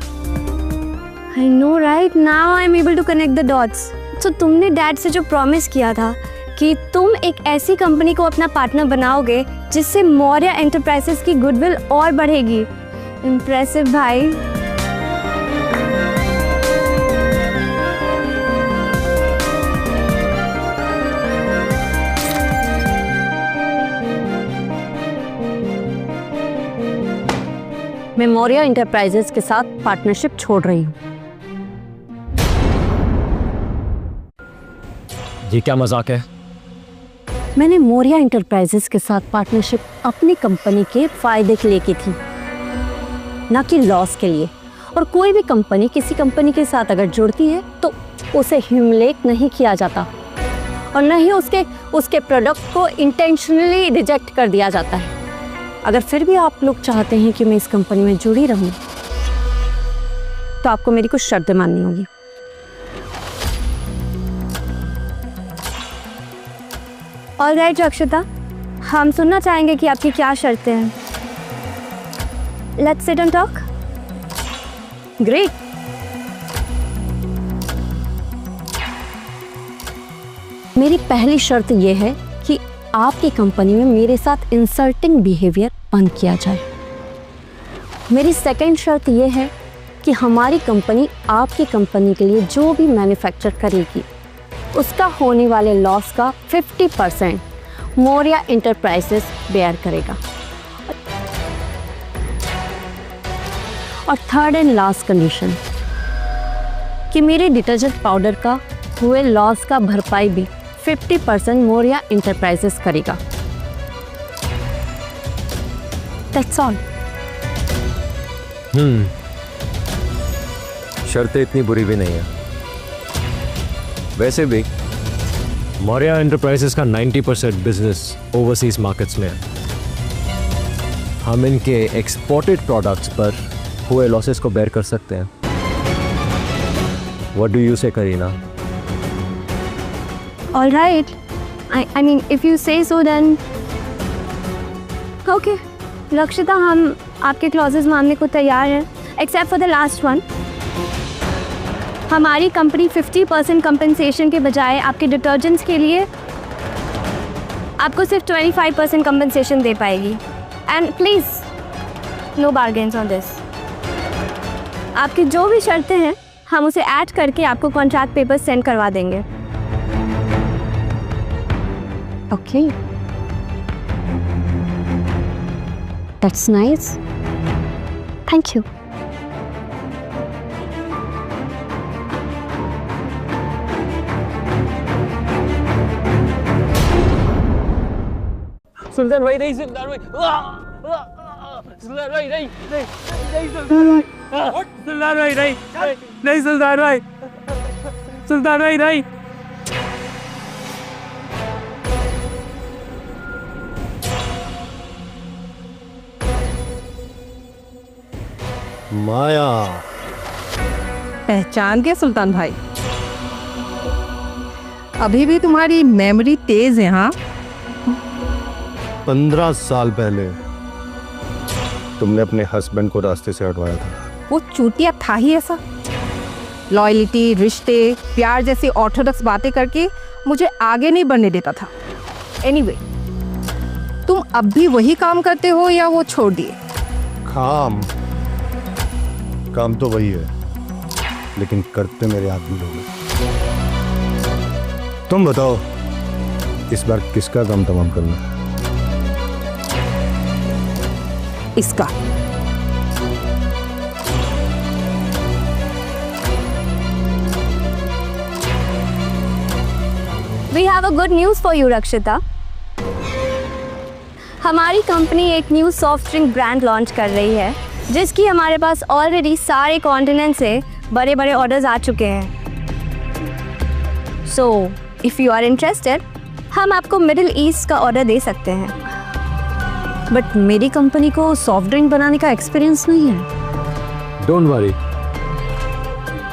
Speaker 6: I know, right? Now I'm able to connect the dots. So तुमने डैड से जो प्रॉमिस किया था कि तुम एक ऐसी कंपनी को अपना पार्टनर बनाओगे जिससे मौर्य एंटरप्राइजेस की गुडविल और बढ़ेगी। इम्प्रेसिव भाई।
Speaker 2: मैं मौर्य एंटरप्राइजेस के साथ पार्टनरशिप छोड़ रही हूँ।
Speaker 1: ये क्या मजाक है?
Speaker 2: मैंने मौर्य एंटरप्राइजेस के साथ पार्टनरशिप अपनी कंपनी के फायदे के लिए की थी, ना कि लॉस के लिए। और कोई भी कंपनी किसी कंपनी के साथ अगर जुड़ती है तो उसे ह्यूमिलेट नहीं किया जाता। और न ही उसके प्रोडक्ट को इंटेंशनली रिजेक्ट कर दिया जाता है। अगर फिर भी आप लोग चाहते हैं कि मैं इस कंपनी में जुड़ी रहूं, तो आपको मेरी कुछ शर्तें माननी होगी।
Speaker 6: ऑलराइट रक्षिता, हम सुनना चाहेंगे कि आपकी क्या शर्तें हैं। Let's sit and talk.
Speaker 2: Great. मेरी पहली शर्त यह है कि आपकी कंपनी में मेरे साथ इंसल्टिंग बिहेवियर बंद किया जाए। मेरी सेकंड शर्त यह है कि हमारी कंपनी आपकी कंपनी के लिए जो भी मैन्युफैक्चर करेगी उसका होने वाले लॉस का 50% मौर्या इंटरप्राइजेस बेयर करेगा। और थर्ड एंड लास्ट कंडीशन कि मेरे डिटर्जेंट पाउडर का हुए लॉस का भरपाई भी 50% मौर्या इंटरप्राइजेस करेगा। That's all.
Speaker 1: शर्तें इतनी बुरी भी नहीं है। वैसे भी मौर्या एंटरप्राइजेस का 90% बिजनेस ओवरसीज मार्केट्स में है। हम इनके एक्सपोर्टेड प्रोडक्ट्स पर हुए लॉसेस को बेयर कर सकते हैं। व्हाट डू यू से Kareena?
Speaker 6: All right. I mean, if you say so, then okay. रक्षिता, हम आपके क्लॉजेस मानने को तैयार हैं, except for the last one. हमारी कंपनी 50% कंपनसेशन के बजाय आपके डिटर्जेंट्स के लिए आपको सिर्फ 25% कंपनसेशन दे पाएगी। And please no bargains on this. आपकी जो भी शर्तें हैं हम उसे ऐड करके आपको कॉन्ट्रैक्ट पेपर सेंड करवा देंगे।
Speaker 2: Okay. That's nice.
Speaker 6: Thank you.
Speaker 1: सुल्तान भाई नहीं, सुल्तान भाई, सुल्तान भाई नहीं, सुल्तान भाई नहीं, नहीं सुल्तान भाई, सुल्तान भाई नहीं।
Speaker 3: माया,
Speaker 5: पहचान गए सुल्तान भाई? अभी भी तुम्हारी मेमोरी तेज है। हाँ,
Speaker 9: 15 साल पहले तुमने अपने हस्बैंड को रास्ते से हटवाया था।
Speaker 5: वो चूतिया था ही ऐसा। लॉयल्टी, रिश्ते, प्यार जैसी ऑर्थोडॉक्स बातें करके मुझे आगे नहीं बढ़ने देता था। एनीवे, तुम अब भी वही काम करते हो या वो छोड़ दिए?
Speaker 9: काम तो वही है, लेकिन करते मेरे आदमी लोग। तुम बताओ, इस बार किसका काम तमाम करना?
Speaker 5: इसका।
Speaker 6: We have a good news for you, रक्षिता। हमारी कंपनी एक new soft drink brand launch कर रही है, जिसकी हमारे पास ऑलरेडी सारे कॉन्टिनेंट से बड़े बड़े ऑर्डर्स आ चुके हैं। So if you are interested, हम आपको मिडिल ईस्ट का ऑर्डर दे सकते हैं।
Speaker 2: बट मेरी कंपनी को सॉफ्ट ड्रिंक बनाने का एक्सपीरियंस नहीं है।
Speaker 1: डोंट वरी,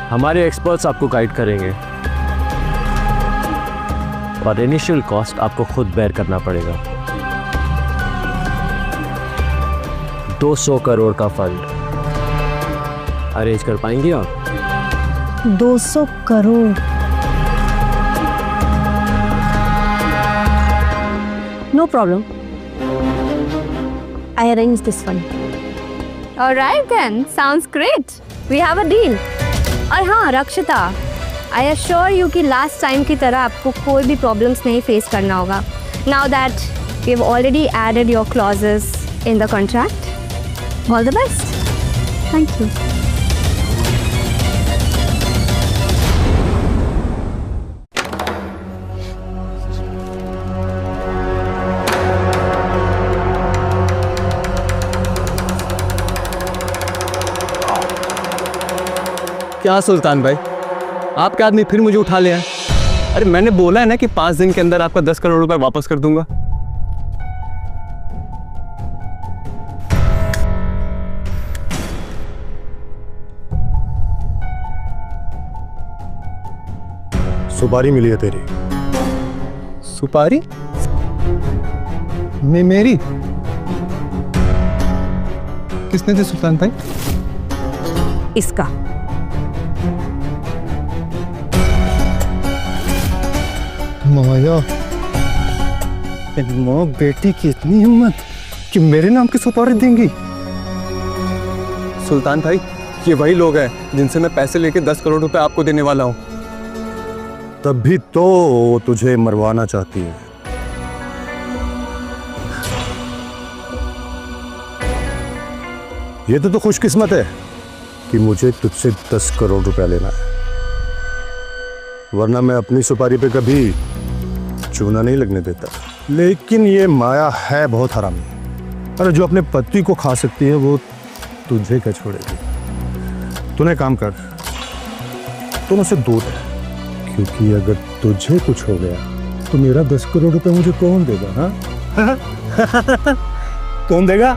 Speaker 1: हमारे एक्सपर्ट्स आपको गाइड करेंगे और इनिशियल कॉस्ट आपको खुद बेयर करना पड़ेगा। 200 करोड़ का फंड अरेंज कर पाएंगे आप?
Speaker 2: 200 crore? No problem, I arrange this fund.
Speaker 6: All right then, sounds great. We have a deal. और हाँ रक्षिता, I assure you कि लास्ट टाइम की तरह आपको कोई भी प्रॉब्लम्स नहीं फेस करना होगा। Now that we've already added your clauses in the contract. All the best.
Speaker 2: Thank you.
Speaker 4: क्या सुल्तान भाई, आपके आदमी फिर मुझे उठा ले आए? अरे मैंने बोला है ना कि 5 दिन के अंदर आपका 10 करोड़ रुपए वापस कर दूंगा।
Speaker 9: सुपारी मिली है तेरी।
Speaker 4: सुपारी? मेरी? किसने दी सुल्तान भाई?
Speaker 5: इसका।
Speaker 4: माया, माँ बेटी की इतनी हिम्मत कि मेरे नाम की सुपारी देंगी। सुल्तान भाई, ये वही लोग हैं जिनसे मैं पैसे लेके 10 करोड़ रुपए आपको देने वाला हूँ।
Speaker 9: तब भी तो वो तुझे मरवाना चाहती है। ये तो खुशकिस्मत है कि मुझे तुझसे 10 करोड़ रुपया लेना है, वरना मैं अपनी सुपारी पे कभी चूना नहीं लगने देता। लेकिन ये माया है बहुत हरामी। अरे जो अपने पति को खा सकती है वो तुझे क्या छोड़ेगी। तूने काम कर, तू मुझसे दूर है, क्योंकि अगर तुझे कुछ हो गया तो मेरा 10 करोड़ रुपए मुझे कौन देगा? हाँ कौन देगा?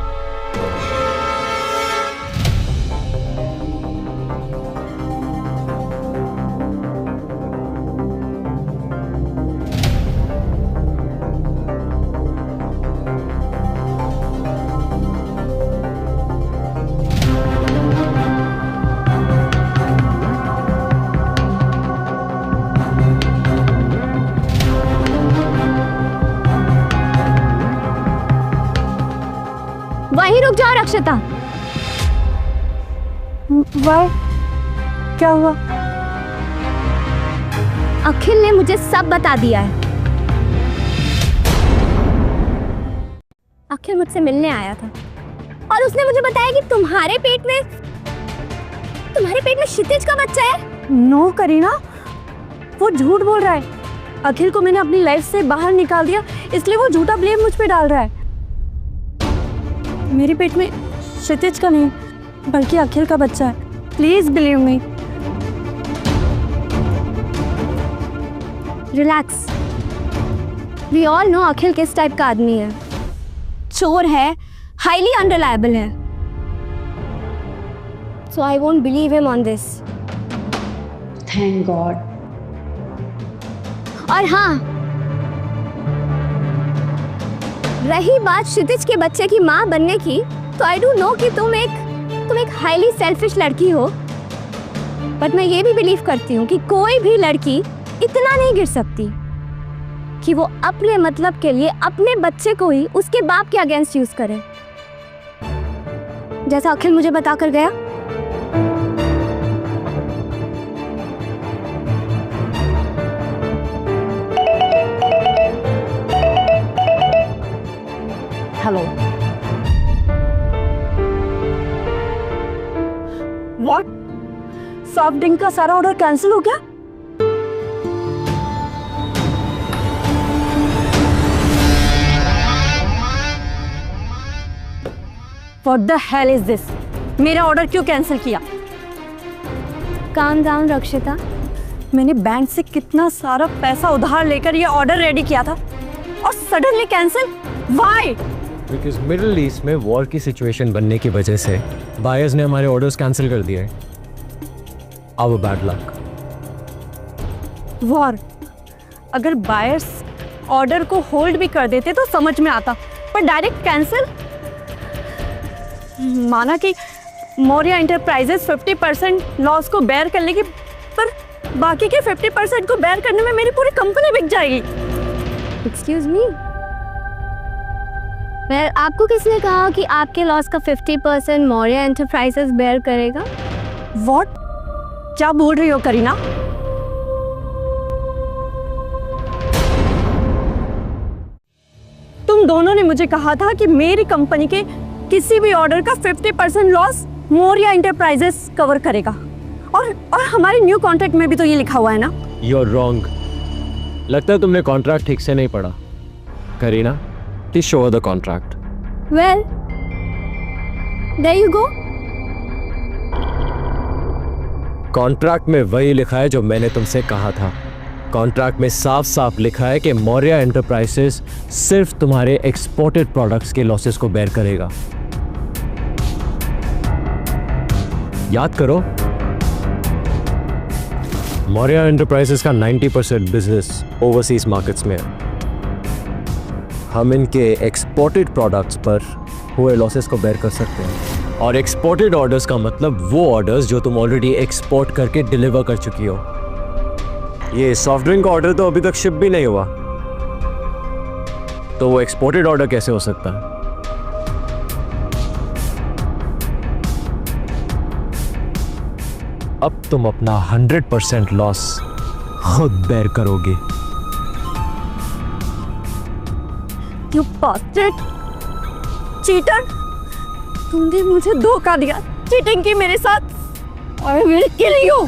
Speaker 6: वहीं रुक जाओ रक्षिता।
Speaker 2: वाह, क्या हुआ?
Speaker 6: अखिल ने मुझे सब बता दिया है। अखिल मुझसे मिलने आया था और उसने मुझे बताया कि तुम्हारे पेट में क्षितिज का बच्चा है।
Speaker 2: नो करीना, वो झूठ बोल रहा है। अखिल को मैंने अपनी लाइफ से बाहर निकाल दिया, इसलिए वो झूठा ब्लेम मुझ पे डाल रहा है। मेरे पेट में क्षितिज का नहीं, बल्कि अखिल का बच्चा है। Please believe me.
Speaker 6: Relax. We all know Akhil किस टाइप का आदमी है। चोर है, हाईली अनरिलायबल है। So I won't believe him on this.
Speaker 8: Thank God.
Speaker 6: और हाँ, रही बात क्षितिज के बच्चे की माँ बनने की, तो आई डू नो कि तुम एक हाईली सेल्फिश लड़की हो, बट मैं ये भी बिलीव करती हूँ कि कोई भी लड़की इतना नहीं गिर सकती कि वो अपने मतलब के लिए अपने बच्चे को ही उसके बाप के अगेंस्ट यूज करे, जैसा अखिल मुझे बताकर गया।
Speaker 2: हेलो। व्हाट? सॉफ्ट ड्रिंक का सारा ऑर्डर कैंसिल हो गया? What the hell is this? मेरा ऑर्डर क्यों कैंसिल किया?
Speaker 6: काम डाउन रक्षिता।
Speaker 2: मैंने बैंक से कितना सारा पैसा उधार लेकर ये ऑर्डर रेडी किया था और suddenly cancel? Why?
Speaker 1: Because middle east में वॉर की सिचुएशन बनने की वजह से बायर्स ने हमारे ऑर्डर्स कैंसिल कर दिए। Our bad luck.
Speaker 2: वॉर? अगर बायर्स ऑर्डर को होल्ड भी कर देते तो समझ में आता, पर डायरेक्ट कैंसिल? माना कि मौर्य इंटरप्राइजेस 50% लॉस को बेयर कर लेगी, पर बाकी के 50% को बेयर करने में मेरी पूरी कंपनी बिक जाएगी।
Speaker 6: एक्सक्यूज मी, मैं आपको किसने कहा कि आपके लॉस का 50% मौर्य एंटरप्राइजेस बेयर करेगा?
Speaker 2: व्हाट? क्या बोल रही हो करीना? तुम दोनों ने मुझे कहा था कि मेरी कंपनी के किसी भी ऑर्डर का 50% लॉस मौर्य एंटरप्राइजेस कवर करेगा, और हमारे न्यू कॉन्ट्रैक्ट में भी तो ये लिखा हुआ है ना।
Speaker 1: You are wrong. लगता है तुमने कॉन्ट्रैक्ट ठीक से नहीं पढ़ा। Kareena, please show the contract.
Speaker 6: Well, there you go.
Speaker 1: Contract में वही लिखा है जो मैंने तुमसे कहा था। कॉन्ट्रैक्ट में साफ साफ लिखा है कि मौर्य एंटरप्राइजेस सिर्फ तुम्हारे एक्सपोर्टेड प्रोडक्ट्स के लॉसेस को बेयर करेगा। याद करो, मौर्य एंटरप्राइजेस का 90% बिजनेस ओवरसीज मार्केट्स में है। हम इनके एक्सपोर्टेड प्रोडक्ट्स पर हुए लॉसेस को बेयर कर सकते हैं। और एक्सपोर्टेड ऑर्डर्स का मतलब वो ऑर्डर्स जो तुम ऑलरेडी एक्सपोर्ट करके डिलीवर कर चुकी हो। ये सॉफ्ट ड्रिंक का ऑर्डर तो अभी तक शिप भी नहीं हुआ, तो वो एक्सपोर्टेड ऑर्डर कैसे हो सकता है? अब तुम अपना 100% लॉस खुद बेयर करोगे।
Speaker 2: You bastard! चीटर! तुमने मुझे धोखा दिया, चीटिंग की मेरे साथ। I will kill you!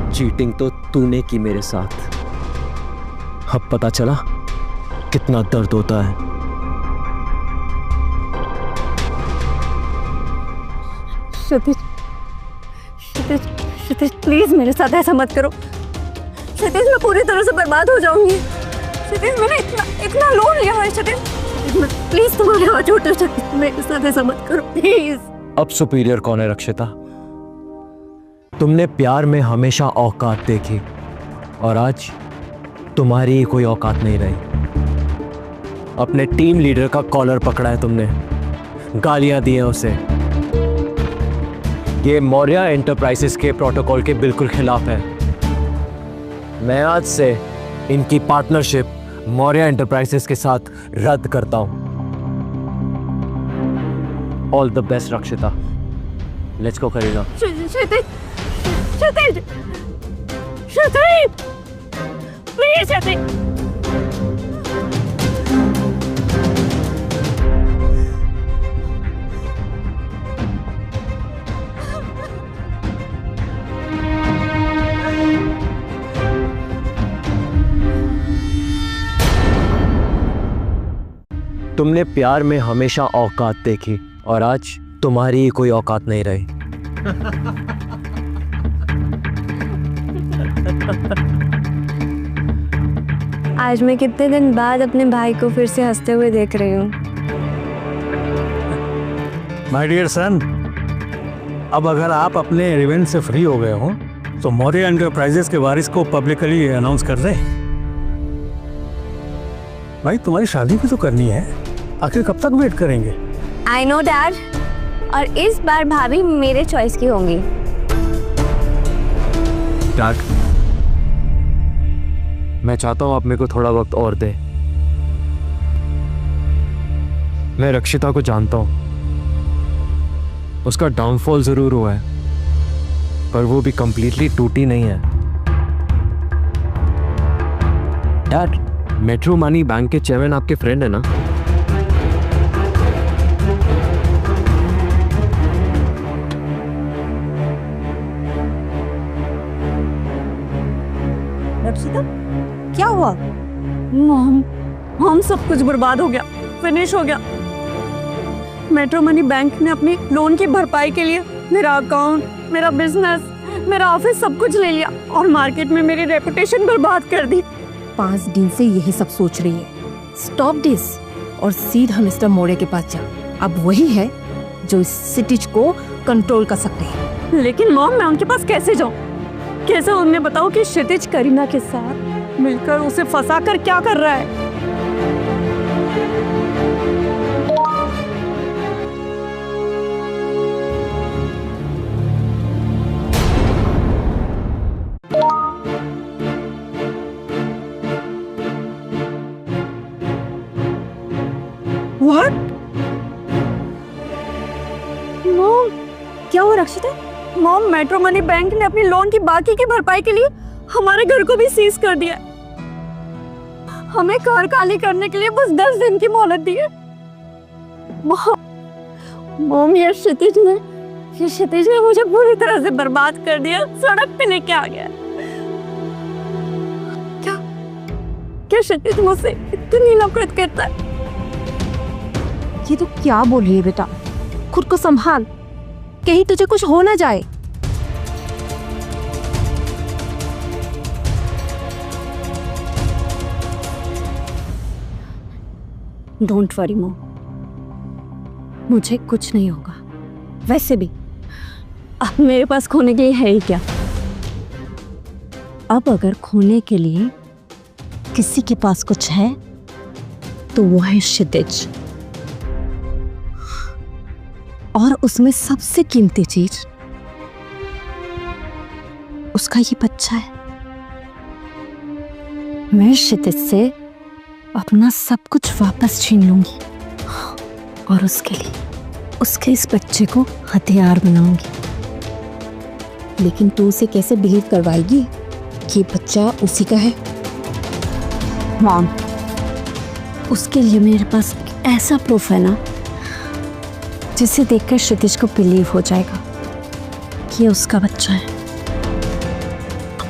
Speaker 1: Cheating तो तूने की मेरे साथ। अब पता चला कितना दर्द होता है।
Speaker 2: क्षितिज, क्षितिज, क्षितिज, प्लीज मेरे साथ ऐसा मत करो। क्षितिज, मैं पूरी तरह से बर्बाद हो जाऊंगी। क्षितिज, मैंने इतना लोन लिया है। क्षितिज, प्लीज तुम्हारे हाथ उठो। क्षितिज, मेरे साथ ऐसा मत करो प्लीज।
Speaker 1: अब सुपीरियर कौन है रक्षिता? तुमने प्यार में हमेशा औकात देखी और आज तुम्हारी कोई औकात नहीं रही। अपने टीम लीडर का कॉलर पकड़ा है तुमने, गालियां दी हैं उसे। ये मौर्य एंटरप्राइजेस के प्रोटोकॉल के बिल्कुल खिलाफ है। मैं आज से इनकी पार्टनरशिप मौर्य एंटरप्राइजेस के साथ रद्द करता हूं। ऑल द बेस्ट रक्षिता। लेट्स गो करेगा।
Speaker 2: क्षितिज, क्षितिज, क्षितिज, प्लीज क्षितिज।
Speaker 1: तुमने प्यार में हमेशा औकात देखी और आज तुम्हारी कोई औकात नहीं रही।
Speaker 6: आज मैं कितने दिन बाद अपने भाई को फिर से हंसते हुए देख रही हूँ।
Speaker 3: माय डियर सन, अब अगर आप अपने रिवेंज से फ्री हो गए हो तो मौर्य एंटरप्राइजेस के वारिस को पब्लिकली अनाउंस कर दे। भाई तुम्हारी शादी भी तो करनी है, आखिर कब तक वेट करेंगे?
Speaker 6: आई नो डैड, और इस बार भाभी मेरे चॉइस की होंगी।
Speaker 1: डैड, मैं चाहता हूं आप मेरे को थोड़ा वक्त और दे। मैं रक्षिता को जानता हूं, उसका डाउनफॉल जरूर हुआ है, पर वो भी कंप्लीटली टूटी नहीं है। डैड, मेट्रो मनी बैंक के चेयरमैन आपके फ्रेंड है ना?
Speaker 2: रक्षिता, क्या हुआ? हम सब कुछ बर्बाद हो गया, फिनिश हो गया। मेट्रो मनी बैंक ने अपनी लोन की भरपाई के लिए मेरा अकाउंट, मेरा बिजनेस, मेरा ऑफिस सब कुछ ले लिया और मार्केट में मेरी रेपुटेशन बर्बाद कर दी।
Speaker 5: 5 दिन से यही सब सोच रही है। स्टॉप दिस और सीधा मिस्टर मौर्य के पास जा। अब वही है जो इस सिटीज को कंट्रोल कर सकते हैं।
Speaker 2: लेकिन मॉम, मैं उनके पास कैसे जाऊं? कैसे उन्हें बताऊं कि क्षितिज करीना के साथ मिलकर उसे फंसा कर क्या कर रहा है? What? मॉम, क्या हुआ रक्षिता? मॉम, मेट्रो मनी बैंक ने अपनी लोन की बाकी की भरपाई के लिए हमारे घर को भी सीज कर दिया। हमें घर खाली करने के लिए बस 10 दिन की मोहलत दी है। मॉम, ये क्षितिज ने मुझे पूरी तरह से बर्बाद कर दिया, सड़क पे लेके आ गया। क्या क्षितिज मुझसे इतनी नफरत करता है?
Speaker 5: ये तो क्या बोल रही है बेटा? खुद को संभाल, कहीं तुझे कुछ हो ना जाए।
Speaker 2: डोंट वरी मॉम, मुझे कुछ नहीं होगा। वैसे भी अब मेरे पास खोने के लिए है ही क्या। अब अगर खोने के लिए किसी के पास कुछ है तो वो है क्षितिज, और उसमें सबसे कीमती चीज उसका ये बच्चा है। मैं क्षितिज से अपना सब कुछ वापस छीन लूंगी और उसके लिए उसके इस बच्चे को हथियार बनाऊंगी। लेकिन तू उसे कैसे बिलीव करवाएगी कि बच्चा उसी का है? मॉम, उसके लिए मेरे पास ऐसा प्रूफ है ना जिसे देखकर क्षितिज को बिलीव हो जाएगा कि ये उसका बच्चा है।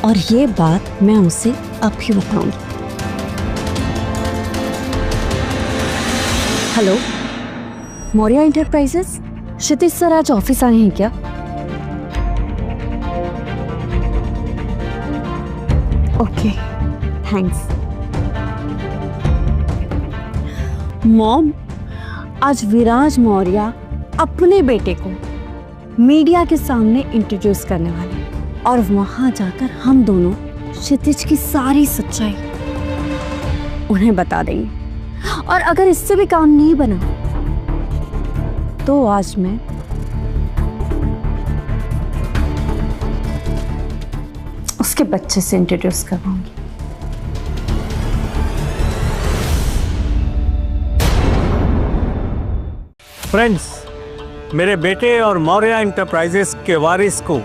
Speaker 2: और ये बात मैं उसे अब ही बताऊंगी। हेलो, मौर्या इंटरप्राइजेस, क्षितिज सर आज ऑफिस आए हैं क्या? Okay, thanks. मॉम, आज विराज मौर्या अपने बेटे को मीडिया के सामने इंट्रोड्यूस करने वाले हैं और वहां जाकर हम दोनों क्षितिज की सारी सच्चाई उन्हें बता देंगे। और अगर इससे भी काम नहीं बना तो आज मैं उसके बच्चे से इंट्रोड्यूस करवाऊंगी।
Speaker 3: फ्रेंड्स, मेरे बेटे और मौर्या इंटरप्राइजेस के वारिस को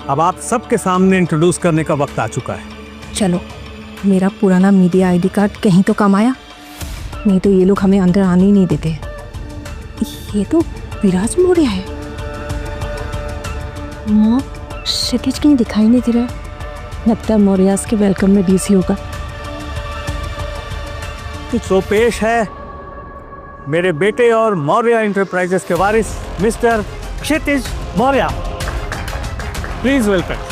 Speaker 3: अब आप सबके सामने इंट्रोड्यूस करने का वक्त आ चुका है।
Speaker 5: चलो, मेरा पुराना मीडिया आईडी कार्ड कहीं तो काम आया, नहीं तो ये लोग हमें अंदर आने ही नहीं देते। ये तो विराज मौर्य है।
Speaker 2: मॉम, क्षितिज कहीं दिखाई नहीं दे रहा है। लगता है मौर्यास के वेलकम में बिजी होगा।
Speaker 3: तो पेश है मेरे बेटे और मौर्या इंटरप्राइजेस के वारिस mister Kshitij Maurya. Please welcome.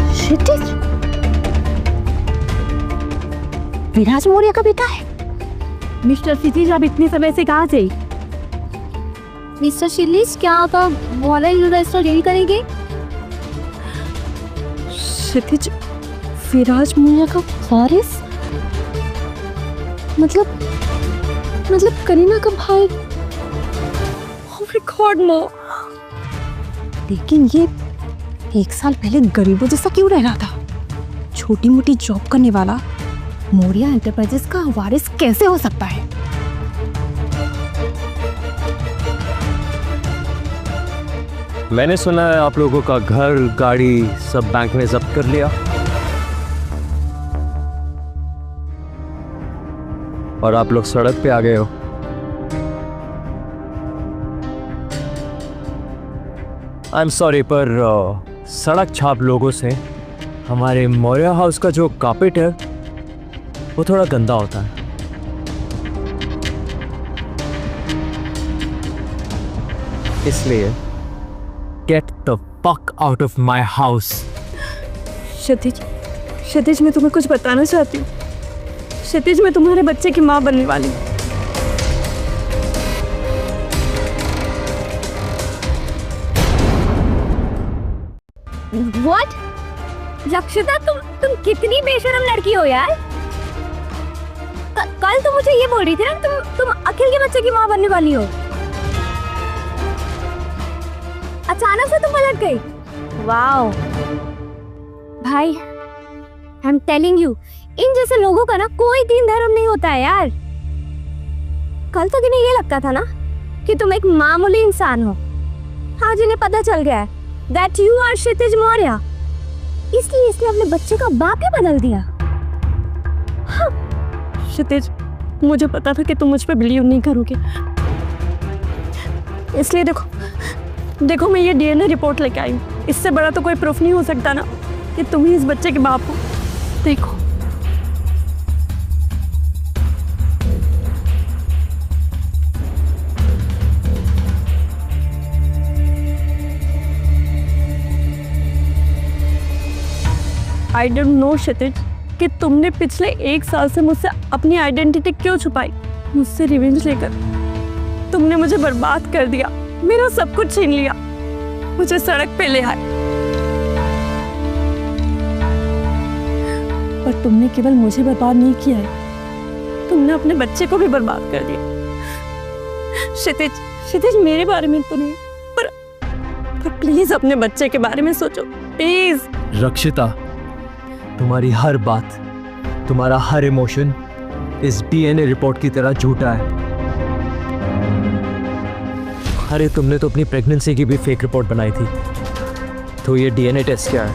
Speaker 2: Kshitij Viraj Maurya का बेटा है।
Speaker 5: मिस्टर क्षितिज, आप इतने समय से कहाँ थे?
Speaker 6: मिस्टर शिलीज, क्या आप मौर्या यूनिवर्सिटी डील करेंगे?
Speaker 2: क्षितिज विराज मौर्य का वारिस? मतलब करीना का भाई। Oh my God, no. लेकिन ये 1 साल पहले गरीबों जैसा क्यों रह रहा था? छोटी मोटी जॉब करने वाला मौर्या एंटरप्राइजेस का वारिस कैसे हो सकता है?
Speaker 1: मैंने सुना है आप लोगों का घर गाड़ी सब बैंक ने जब्त कर लिया और आप लोग सड़क पे आ गए हो। आई एम सॉरी, पर सड़क छाप लोगों से हमारे मौर्या हाउस का जो कार्पेट है वो थोड़ा गंदा होता है। इसलिए get the fuck out of my house.
Speaker 2: Kshitij, मैं तुम्हें कुछ बताना चाहती हूँ। क्षितिज, मैं तुम्हारे बच्चे की माँ बनने वाली हूँ।
Speaker 6: What? रक्षिता, तुम कितनी बेशरम लड़की हो यार। कल तो मुझे ये बोल रही थी ना तुम अखिल के बच्चे की माँ बनने वाली हो। अचानक से तुम पलट गई। वाओ भाई, आई एम टेलिंग यू, इन जैसे लोगों का ना कोई दीन धर्म नहीं होता है यार। कल तक इन्हें ये लगता था ना कि तुम एक मामूली इंसान हो। आज इन्हें पता चल गया है that you are क्षितिज मौर्य, इसलिए इसने अपने बच्चे का बाप ही बदल दिया।
Speaker 2: क्षितिज, मुझे पता था कि तुम मुझ पे बिलीव नहीं करोगे, इसलिए देखो मैं ये डीएनए रिपोर्ट लेके आई हूँ। इससे बड़ा तो कोई प्रूफ नहीं हो सकता ना कि तुम ही इस बच्चे के बाप हो। देखो आई डोंट नो क्षितिज कि तुमने पिछले 1 साल से मुझसे अपनी आइडेंटिटी क्यों छुपाई। मुझसे रिवेंज लेकर तुमने मुझे बर्बाद कर दिया, मेरा सब कुछ छीन लिया, मुझे सड़क पे ले आए। पर तुमने केवल मुझे बर्बाद नहीं किया है, तुमने अपने बच्चे को भी बर्बाद कर दिया। क्षितिज मेरे बारे में तो नहीं, पर प्लीज अपने बच्चे के बारे में सोचो प्लीज।
Speaker 1: रक्षिता, तुम्हारी हर बात, तुम्हारा हर इमोशन इस डीएनए रिपोर्ट की तरह झूठा है। अरे तुमने तो अपनी प्रेगनेंसी की भी फेक रिपोर्ट बनाई थी, तो ये डीएनए टेस्ट क्या है?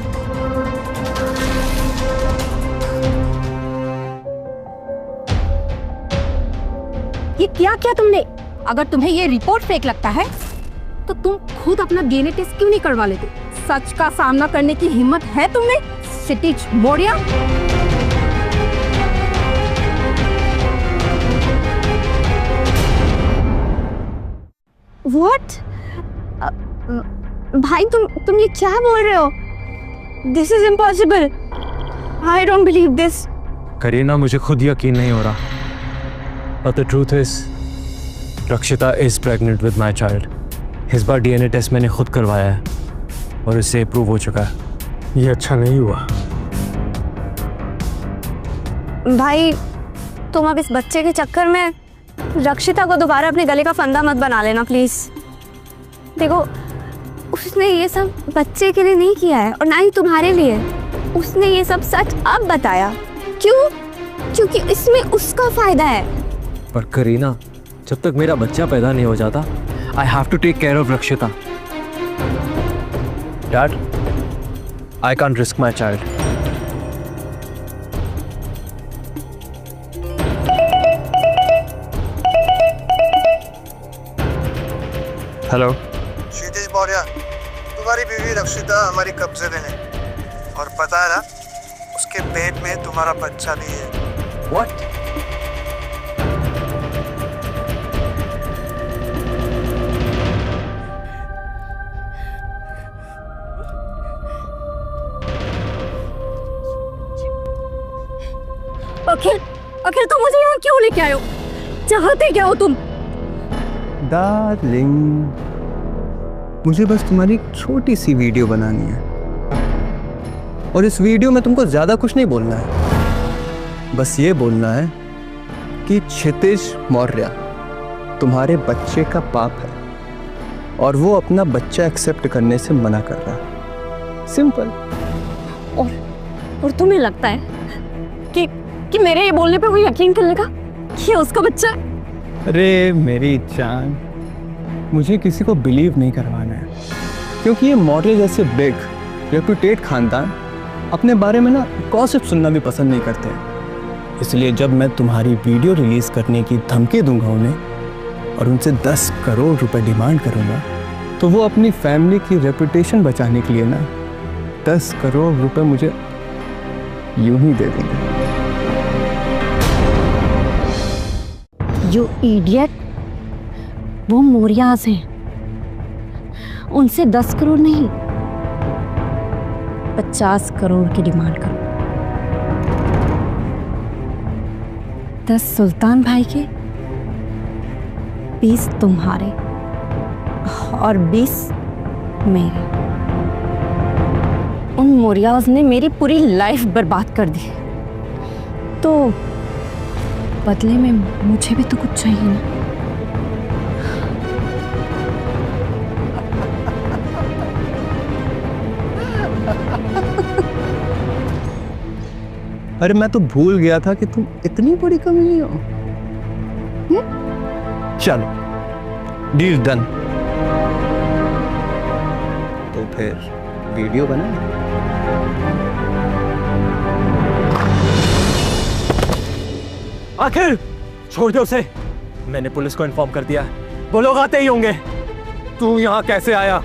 Speaker 5: ये क्या क्या तुमने? अगर तुम्हें ये रिपोर्ट फेक लगता है तो तुम खुद अपना डीएनए टेस्ट क्यों नहीं करवा लेते? सच का सामना करने की हिम्मत है तुमने क्षितिज मौर्य?
Speaker 6: What? भाई तुम ये क्या बोल रहे हो? This is impossible. I don't believe this.
Speaker 1: Kareena, मुझे खुद यकीन नहीं हो रहा। But the truth is, रक्षिता is pregnant with my child. इस बार डीएनए टेस्ट मैंने खुद करवाया है और इससे प्रूव हो चुका है।
Speaker 3: ये अच्छा नहीं हुआ।
Speaker 6: भाई तुम अब इस बच्चे के चक्कर में रक्षिता को दोबारा अपने गले का फंदा मत बना लेना प्लीज। देखो उसने ये सब बच्चे के लिए नहीं किया है और ना ही तुम्हारे लिए। उसने ये सब सच अब बताया। क्यों? क्योंकि इसमें उसका फायदा है।
Speaker 1: पर करीना, जब तक मेरा बच्चा पैदा नहीं हो जाता, I have to take care of रक्षिता। Dad, I can't risk my child. Hello
Speaker 12: Kshitij Maurya, तुम्हारी बीवी रक्षिता हमारी कब्जे में है और पता है ना, उसके पेट में तुम्हारा बच्चा भी है।
Speaker 1: What?
Speaker 2: आखिर तुम मुझे यहाँ क्यों लेके आए हो? चाहते क्या हो तुम?
Speaker 4: डार्लिंग, मुझे बस तुम्हारी एक छोटी सी वीडियो बनानी है और इस वीडियो में तुमको ज्यादा कुछ नहीं बोलना है। बस ये बोलना है कि क्षितिज मौर्य तुम्हारे बच्चे का बाप है और वो अपना बच्चा एक्सेप्ट करने से मना कर रहा है। सिंपल।
Speaker 2: और तुम्हें लगता है कि मेरे ये बोलने पे वो यकीन कर लेगा कि उसका बच्चा?
Speaker 4: अरे मेरी जान, मुझे किसी को बिलीव नहीं करवाना है क्योंकि ये मौर्य जैसे बिग रेप्यूटेड खानदान अपने बारे में ना गॉसिप सुनना भी पसंद नहीं करते हैं। इसलिए जब मैं तुम्हारी वीडियो रिलीज करने की धमकी दूंगा उन्हें और उनसे 10 करोड़ रुपए डिमांड करूंगा, तो वो अपनी फैमिली की रेपुटेशन बचाने के लिए ना 10 करोड़ रुपए मुझे यूं ही दे देंगे।
Speaker 2: You idiot! वो मौर्यास हैं, उनसे 10 करोड़ नहीं 50 करोड़ की डिमांड करो। 10 सुल्तान भाई के, 20 तुम्हारे और 20 मेरे। उन मौर्यास ने मेरी पूरी लाइफ बर्बाद कर दी, तो बदले में मुझे भी तो कुछ चाहिए ना।
Speaker 4: अरे मैं तो भूल गया था कि तुम इतनी बड़ी कमी हो। चलो डील डन। तो फिर वीडियो बनाए।
Speaker 1: आखिर छोड़ दे उसे। मैंने पुलिस को इन्फॉर्म कर दिया, वो लोग आते ही होंगे। तू यहाँ कैसे आया?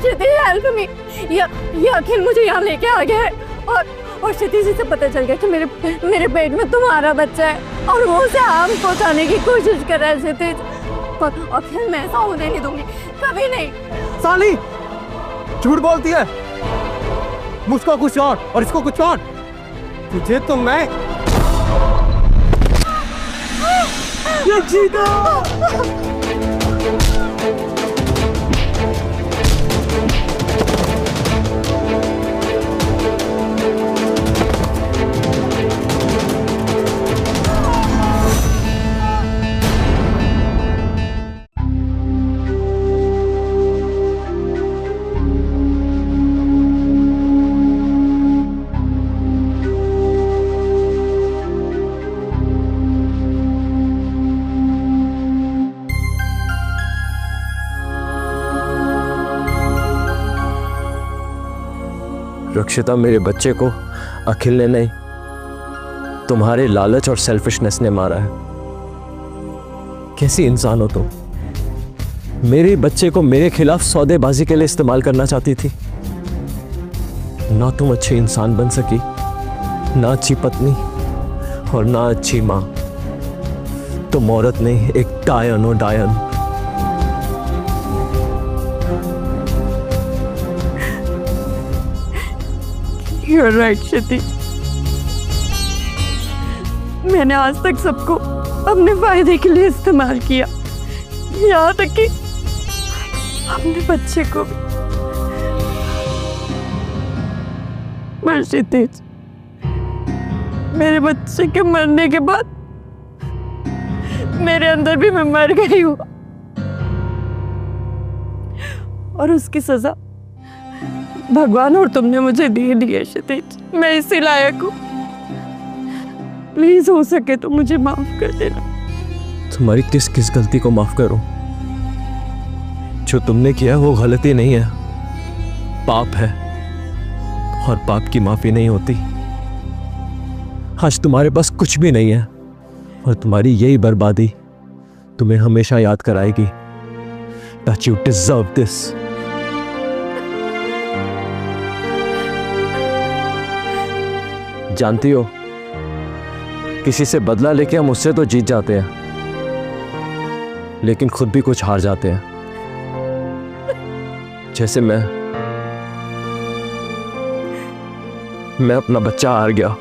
Speaker 5: क्षितिज हेल्प मी। ये अखिल मुझे यहाँ लेके आ गया है और क्षितिज से पता चल गया कि मेरे पेट में तुम्हारा बच्चा है और वो उसे आम पहुँचाने की कोशिश कर रहा है क्षितिज। और अखिल मैं ऐसा होने नहीं दूंगी, कभी नहीं।
Speaker 4: साली झूठ बोलती है, मुझको कुछ और इसको कुछ और। तुझे तो मैं ये जीता।
Speaker 1: रक्षिता, मेरे बच्चे को अखिल ने नहीं, तुम्हारे लालच और सेल्फिशनेस ने मारा है। कैसी इंसान हो तुम? मेरे बच्चे को मेरे खिलाफ सौदेबाजी के लिए इस्तेमाल करना चाहती थी। ना तुम अच्छी इंसान बन सकी, ना अच्छी पत्नी और ना अच्छी मां। तुम औरत नहीं, एक डायन हो, डायन।
Speaker 5: You're right, Kshitiz. मैंने आज तक सबको अपने फायदे के लिए इस्तेमाल किया, यहाँ तक कि अपने बच्चे को भी। पर क्षितिज, मेरे बच्चे के मरने के बाद मेरे अंदर भी मैं मर गई हूँ और उसकी सजा भगवान और तुमने मुझे दे दी है क्षितिज। मैं इसी लायक हूँ। प्लीज हो सके तो मुझे माफ कर देना।
Speaker 1: तुम्हारी किस किस गलती को माफ करूं? जो तुमने किया वो गलती नहीं है, पाप है और पाप की माफी नहीं होती। आज तुम्हारे पास कुछ भी नहीं है और तुम्हारी यही बर्बादी तुम्हें हमेशा याद कराएगी that you deserve this। जानती हो, किसी से बदला लेके हम उससे तो जीत जाते हैं, लेकिन खुद भी कुछ हार जाते हैं। जैसे मैं अपना बच्चा हार गया।